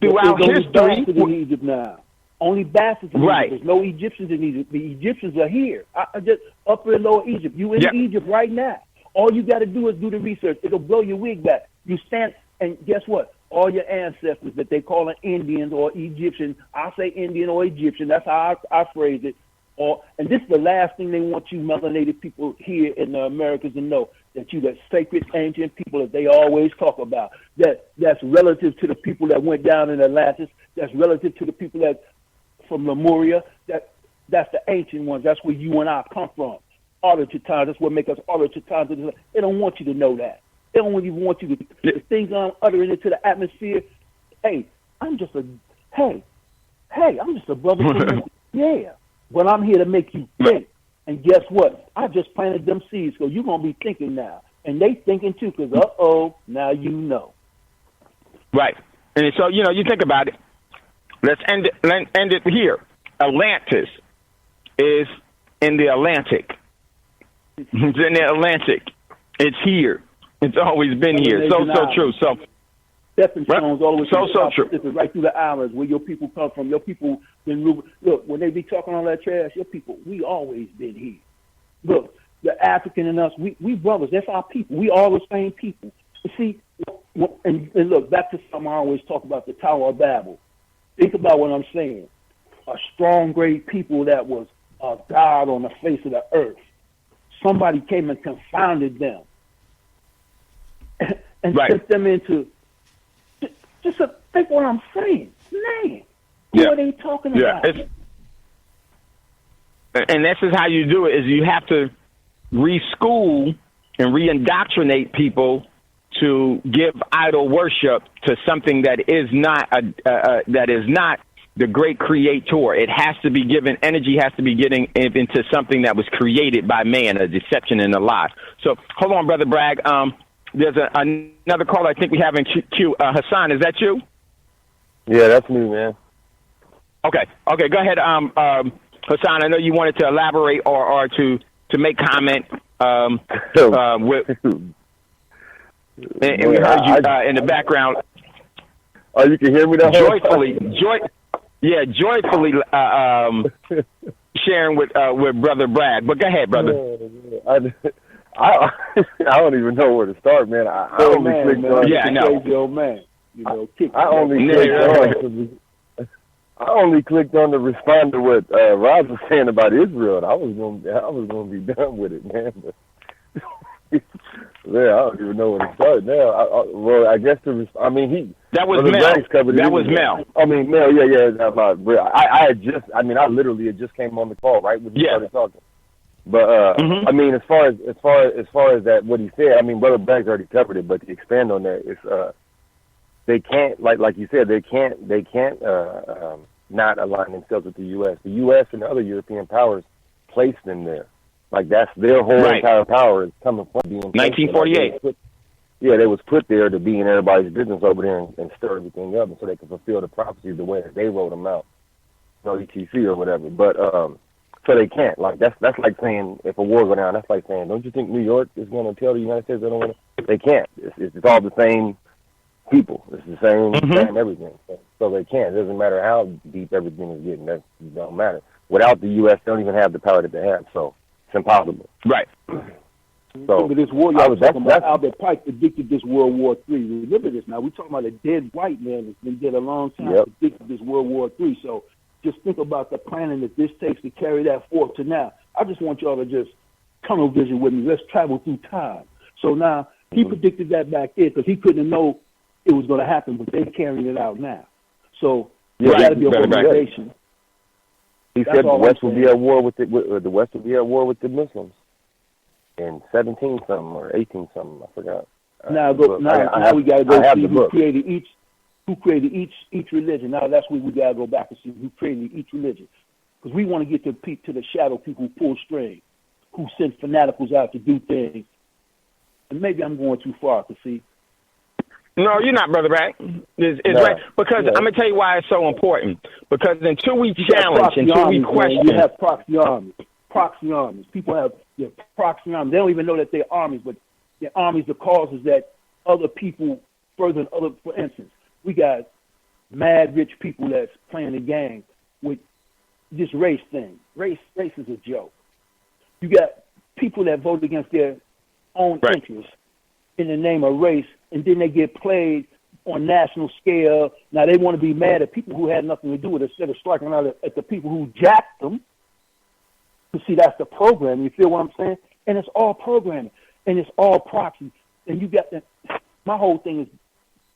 throughout history, in Egypt now. Only bastards in right. Egypt. There's no Egyptians in Egypt. The Egyptians are here. I just Upper and Lower Egypt. You in Egypt right now. All you got to do is do the research. It'll blow your wig back. You stand, and guess what? All your ancestors that they call Indians or Egyptian, I say Indian or Egyptian. That's how I phrase it. And this is the last thing they want you melanated people here in the Americas to know, that you that sacred ancient people that they always talk about. That's relative to the people that went down in Atlantis. That's relative to the people that from Lemuria. That's the ancient ones. That's where you and I come from. Autochthons. That's what make us autochthons. They don't want you to know that. They don't even want you to. The things I'm uttering into the atmosphere. Hey, I'm just a brother from yeah. But I'm here to make you think. And guess what? I just planted them seeds, so you're going to be thinking now. And they thinking too, because, now you know. Right. And so, you think about it. Let's end it here. Atlantis is in the Atlantic. It's in the Atlantic. It's here. It's always been here. So true. So stepping stones all the way so true. Right through the islands where your people come from. Your people look, when they be talking all that trash, your people, we always been here. Look, the African and us, we brothers. That's our people. We all the same people. You see, and look, back to something I always talk about, the Tower of Babel. Think about what I'm saying. A strong, great people that was a God on the face of the earth. Somebody came and confounded them and sent them into. Just think what I'm saying, man. What are they talking about? And this is how you do it: is you have to reschool and reindoctrinate people to give idol worship to something that is not the great creator. It has to be given, energy has to be getting into something that was created by man, a deception and a lie. So hold on, Brother Bragg. There's another call I think we have in queue. Hassan, is that you? Yeah, that's me, man. Okay, go ahead. Hassan, I know you wanted to elaborate or to make comment. And we heard you in the background. Oh, you can hear me now? Joyfully sharing with Brother Brad. But go ahead, brother. I don't even know where to start, man. I only clicked on. Yeah, I know. Old man, I only clicked on to respond to what Rob was saying about Israel. And I was gonna be done with it, man. But yeah, I don't even know where to start now. I guess that was Mel. That was Mel. I mean, Mel. Yeah. I literally had just came on the call right when you started talking. But I mean, as far as that, what he said, I mean, Brother Bragg's already covered it. But to expand on that, it's they can't, like you said, they can't not align themselves with the U.S. The U.S. and other European powers placed them there. Like that's their whole entire power is coming from being 1948. They was put there to be in everybody's business over there and stir everything up, and so they can fulfill the prophecies the way that they wrote them out, ETC or whatever. But so they can't. Like that's like saying if a war go down, that's like saying, don't you think New York is going to tell the United States they don't want to? They can't. It's all the same people. It's the same everything. So they can't. It doesn't matter how deep everything is getting. That don't matter. Without the U.S., they don't even have the power that they have. So it's impossible. Right. So this war, Albert Pike predicted this World War III. Remember this now. We're talking about a dead white man that's been dead a long time. Predicted this World War III. So just think about the planning that this takes to carry that forth to now. I just want y'all to just tunnel vision with me. Let's travel through time. So now he predicted that back there because he couldn't know it was going to happen, but they're carrying it out now. So there's got to be a motivation. He said the West will be at war with the West will be at war with the Muslims in 17 something or 18 something. I forgot. Now we got to go see who created each religion. Now that's where we got to go back and see who created each religion, because we want to get to the shadow people who pull string, who send fanaticals out to do things. And maybe I'm going too far to see. No, you're not, Brother Bragg. It's right. Because I'm going to tell you why it's so important. Because until we challenge, until we question. You have proxy armies. People have proxy armies. They don't even know that they're armies, but they're armies of causes that other people further than other. For instance, we got mad rich people that's playing the game with this race thing. Race is a joke. You got people that vote against their own interests in the name of race, and then they get played on national scale. Now they want to be mad at people who had nothing to do with it instead of striking out at the people who jacked them. You see, that's the program. You feel what I'm saying? And it's all programming, and it's all proxy. And you got that. My whole thing is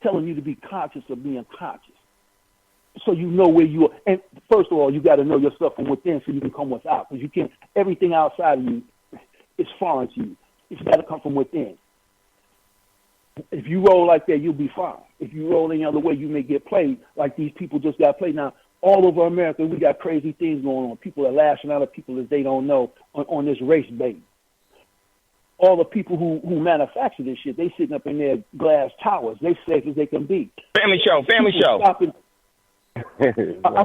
telling you to be conscious of being conscious, so you know where you are. And first of all, you got to know yourself from within, so you can come without. Because you can't. Everything outside of you is foreign to you. It's got to come from within. If you roll like that, you'll be fine. If you roll any other way, you may get played like these people just got played. Now, all over America, we got crazy things going on. People are lashing out at people that they don't know on this race bait. All the people who manufacture this shit, they sitting up in their glass towers. They safe as they can be. Family show. I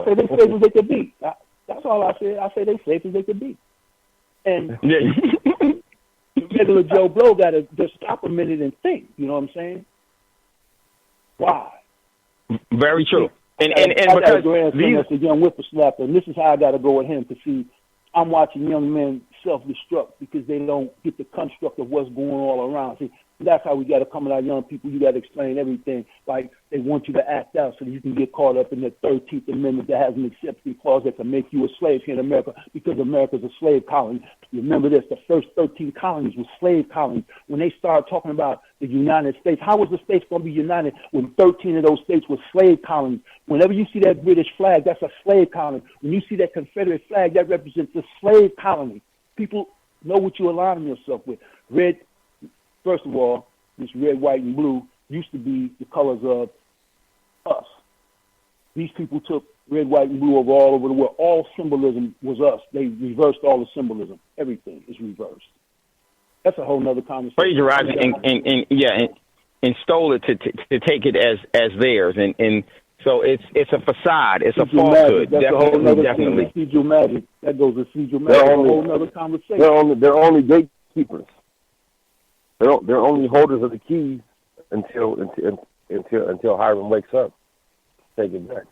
say they safe as they can be. That's all I say. I say they safe as they can be. And regular Joe Blow got to just stop a minute and think. You know what I'm saying? Why? Very true. And I got a because grandson that's a young whippersnapper, and this is how I got to go with him to see. I'm watching young men self-destruct because they don't get the construct of what's going all around. See, that's how we got to come at our young people. You got to explain everything. Like they want you to act out so that you can get caught up in the 13th Amendment that has an exception clause that can make you a slave here in America because America's a slave colony. Remember this, the first 13 colonies were slave colonies. When they started talking about the United States, how was the states going to be united when 13 of those states were slave colonies? Whenever you see that British flag, that's a slave colony. When you see that Confederate flag, that represents a slave colony. People know what you're aligning yourself with. Red, first of all, this red, white, and blue used to be the colors of us. These people took red, white, and blue all over the world. All symbolism was us. They reversed all the symbolism. Everything is reversed. That's a whole nother conversation. Plagiarized and stole it to take it as theirs. And So it's a facade. It's a Cathedral falsehood. Magic. That's Definitely. Cathedral Magic. That goes to Cathedral Magic. That's a whole other conversation. They're only gatekeepers. They're only holders of the keys until Hiram wakes up. Take it back.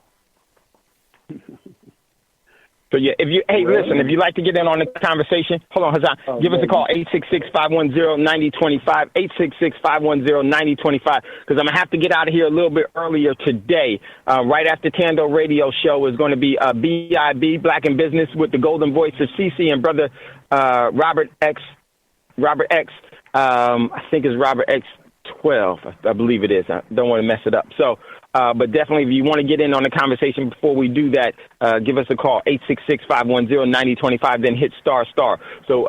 So yeah, if you'd like to get in on the conversation, hold on, Hassan. Give us a call, 866-510-9025, 866-510-9025, because I'm going to have to get out of here a little bit earlier today. Right after Thando Radio Show is going to be BIB, Black in Business, with the golden voice of CC and brother Robert X. I think it's Robert X12. I believe it is. I don't want to mess it up. So, but definitely, if you want to get in on the conversation before we do that, give us a call, 866-510-9025, then hit ***. So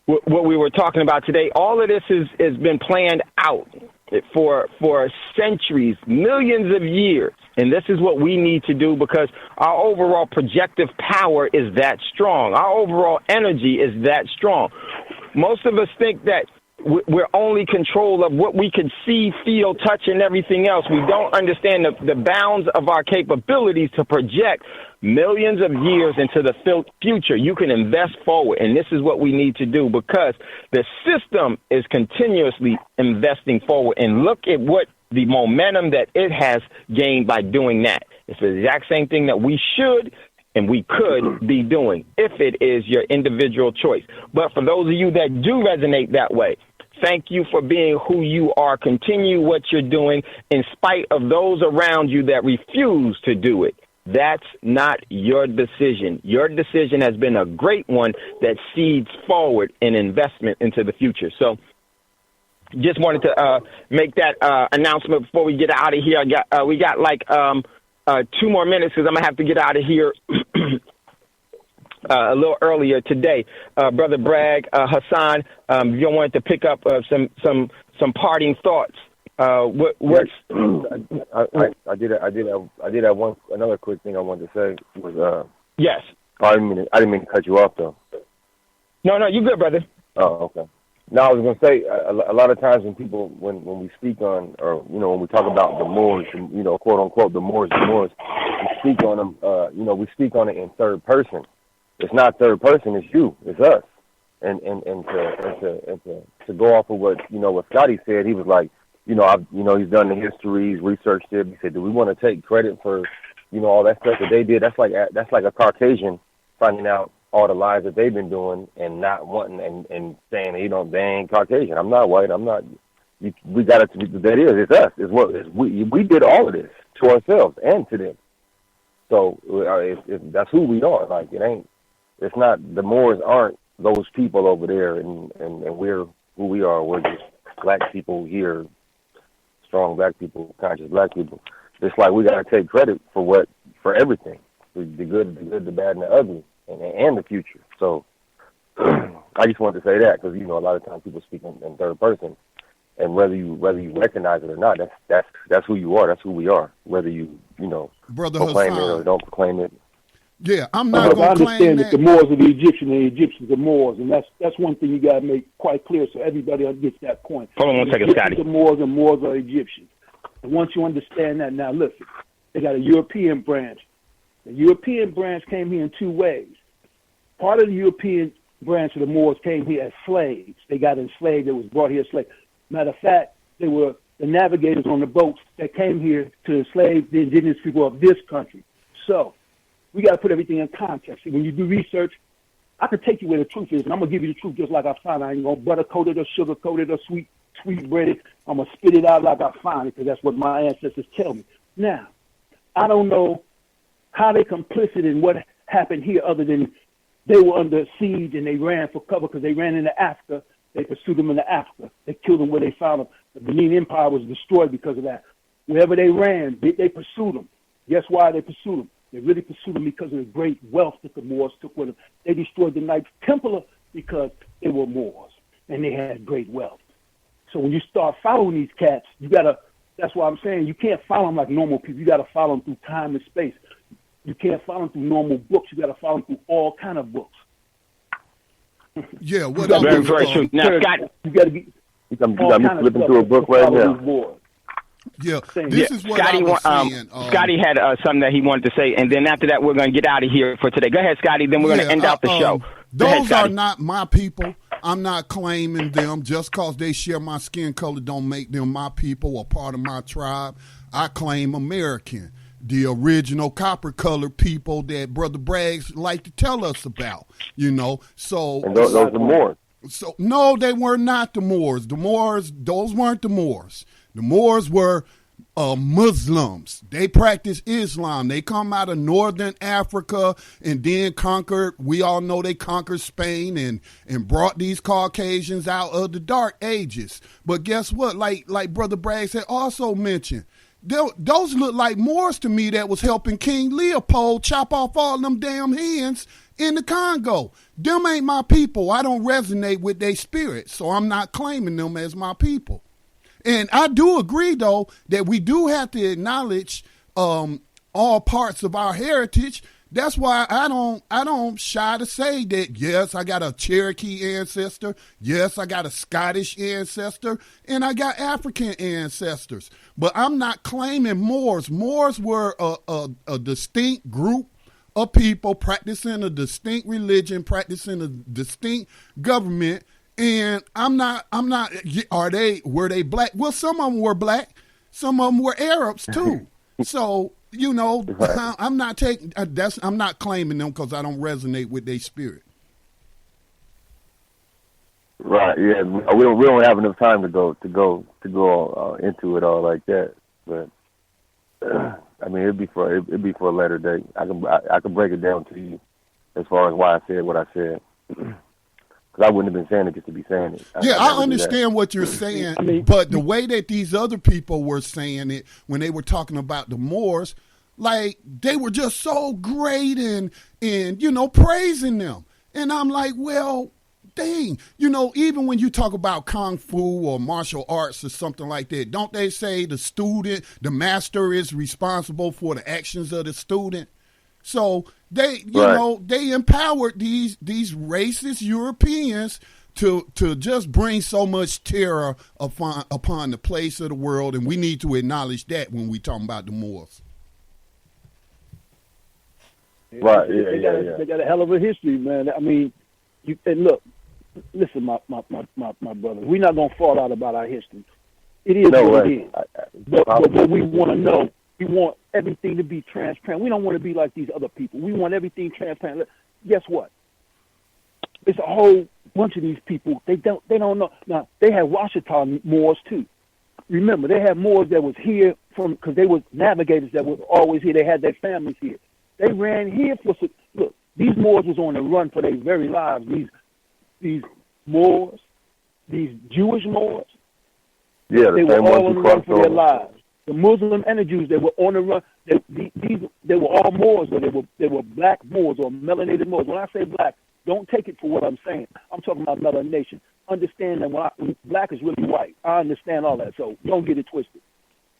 what we were talking about today, all of this has been planned out for centuries, millions of years. And this is what we need to do because our overall projective power is that strong. Our overall energy is that strong. Most of us think that we're only control of what we can see, feel, touch, and everything else. We don't understand the bounds of our capabilities to project millions of years into the future. You can invest forward, and this is what we need to do because the system is continuously investing forward. And look at what the momentum that it has gained by doing that. It's the exact same thing that we should and we could be doing if it is your individual choice. But for those of you that do resonate that way, thank you for being who you are. Continue what you're doing in spite of those around you that refuse to do it. That's not your decision. Your decision has been a great one that seeds forward an investment into the future. So just wanted to make that announcement before we get out of here. We got like 2 more minutes because I'm going to have to get out of here a little earlier today. Brother Bragg, Hassan, you wanted to pick up some parting thoughts. I did have another quick thing I wanted to say was yes. I didn't mean to cut you off though. No, you good, brother. Oh, okay. No, I was going to say a lot of times when people when we speak on or when we talk about the Moors, quote unquote the Moors, we speak on them. We speak on it in third person. It's not third person. It's you. It's us. And to go off of what Scotty said, he was like, he's done the history, he's researched it. He said, do we want to take credit for, all that stuff that they did? That's like a Caucasian finding out all the lies that they've been doing and not wanting and saying, they ain't Caucasian. I'm not white. I'm not. We got it. It's us. We did all of this to ourselves and to them. So that's who we are. Like it's not the Moors aren't those people over there, and we're who we are. We're just black people here, strong black people, conscious black people. It's like we gotta take credit for everything, the good, the bad, and the ugly, and the future. So I just wanted to say that because a lot of times people speak in third person, and whether you recognize it or not, that's who you are. That's who we are. Whether you Brother proclaim Hassan, it or don't proclaim it. Yeah, I'm not going to claim understand that the Moors are the Egyptians and the Egyptians are Moors, and that's one thing you got to make quite clear so everybody gets that point. Hold on one second, Scotty. The Moors and Moors are Egyptians. And once you understand that, now listen, they got a European branch. The European branch came here in 2 ways. Part of the European branch of the Moors came here as slaves. They got enslaved. They was brought here as slaves. Matter of fact, they were the navigators on the boats that came here to enslave the indigenous people of this country. So we got to put everything in context. See, when you do research, I can take you where the truth is, and I'm going to give you the truth just like I find it. I ain't going to butter-coat it or sugar-coat it or sweet-bread it. I'm going to spit it out like I find it because that's what my ancestors tell me. Now, I don't know how they complicit in what happened here other than they were under siege and they ran for cover because they ran into Africa. They pursued them into Africa. They killed them where they found them. The Benin Empire was destroyed because of that. Wherever they ran, they pursued them. Guess why they pursued them? They really pursued them because of the great wealth that the Moors took with them. They destroyed the Knights Templar because they were Moors and they had great wealth. So when you start following these cats, that's why I'm saying you can't follow them like normal people. You got to follow them through time and space. You can't follow them through normal books. You got to follow them through all kind of books. Yeah, what very true. Now, Scott, you got to be. You got me flipping through a book right now. Yeah, this is what Scotty, I was saying. Scotty had something that he wanted to say, and then after that, we're going to get out of here for today. Go ahead, Scotty. Then we're going to end out the show. Those are not my people. I'm not claiming them. Just because they share my skin color don't make them my people or part of my tribe. I claim American, the original copper-colored people that Brother Braggs like to tell us about, you know. So and those are the Moors. So no, they were not the Moors. Those weren't the Moors. The Moors were Muslims. They practice Islam. They come out of northern Africa and then conquered. We all know they conquered Spain and brought these Caucasians out of the Dark Ages. But guess what? Like Brother Braggs had also mentioned, those look like Moors to me that was helping King Leopold chop off all them damn hands in the Congo. Them ain't my people. I don't resonate with their spirit, so I'm not claiming them as my people. And I do agree, though, that we do have to acknowledge all parts of our heritage. That's why I don't shy to say that, yes, I got a Cherokee ancestor. Yes, I got a Scottish ancestor. And I got African ancestors. But I'm not claiming Moors. Moors were a distinct group of people practicing a distinct religion, practicing a distinct government. And were they black? Well, some of them were black. Some of them were Arabs too. So, you know, right. I'm not claiming them because I don't resonate with their spirit. Right. Yeah. We don't have enough time to go into it all like that. But I mean, it'd be for a later date. I can break it down to you as far as why I said what I said. Because I wouldn't have been saying it just to be saying it. I understand what you're saying, but the way that these other people were saying it when they were talking about the Moors, like they were just so great and you know, praising them. And I'm like, well, dang, you know, even when you talk about Kung Fu or martial arts or something like that, don't they say the master is responsible for the actions of the student? So they, you know, they empowered these racist Europeans to just bring so much terror upon the place of the world, and we need to acknowledge that when we talk about the Moors. Right. They got a hell of a history, man. I mean, listen, my brother, we're not gonna fall out about our history. It is what it is. But we want to know. We want everything to be transparent. We don't want to be like these other people. We want everything transparent. Guess what? It's a whole bunch of these people. They don't know. Now, they had Washington Moors too. Remember, they had Moors that was here because they were navigators that were always here. They had their families here. They ran here look, these Moors was on the run for their very lives. These Moors, these Jewish Moors, they were all on the run for their lives. The Muslim and the Jews, they were on the run. They were all Moors, but they were black Moors or melanated Moors. When I say black, don't take it for what I'm saying. I'm talking about melanation. Understand that when black is really white. I understand all that, so don't get it twisted.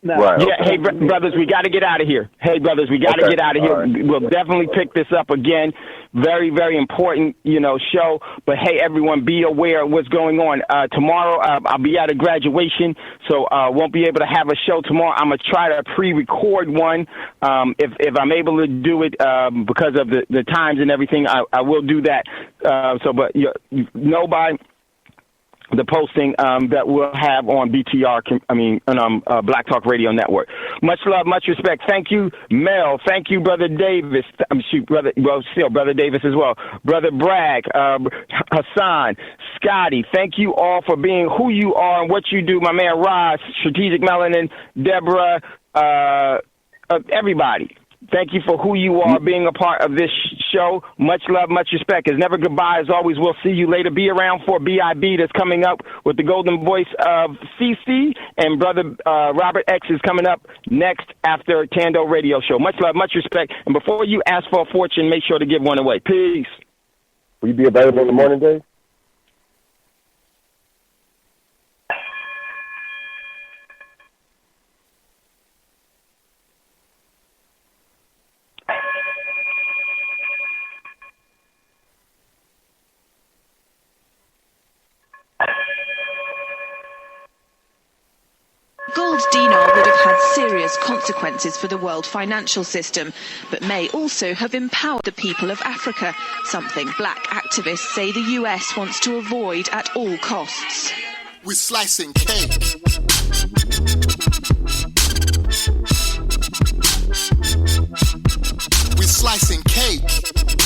Now, hey, brothers, we got to get out of here. Hey, brothers, we got to get out of here. Right. We'll definitely pick this up again. Very, very important, show. But, hey, everyone, be aware of what's going on. Tomorrow, I'll be at a graduation, so won't be able to have a show tomorrow. I'm going to try to pre-record one. If I'm able to do it because of the times and everything, I will do that. But know by the posting that we'll have on BTR, on Black Talk Radio Network. Much love, much respect. Thank you, Mel. Thank you, Brother Davis. Brother Davis as well. Brother Bragg, Hassan, Scotty. Thank you all for being who you are and what you do. My man Ross, Strategic Melanin, Deborah, everybody. Thank you for who you are, being a part of this show. Much love, much respect. It's never goodbye. As always, we'll see you later. Be around for BIB that's coming up with the golden voice of CC, and Brother Robert X is coming up next after Thando Radio Show. Much love, much respect. And before you ask for a fortune, make sure to give one away. Peace. Will you be available in the morning, Dave? Gold dinar would have had serious consequences for the world financial system, but may also have empowered the people of Africa, something black activists say the US wants to avoid at all costs. We're slicing cake. We're slicing cake.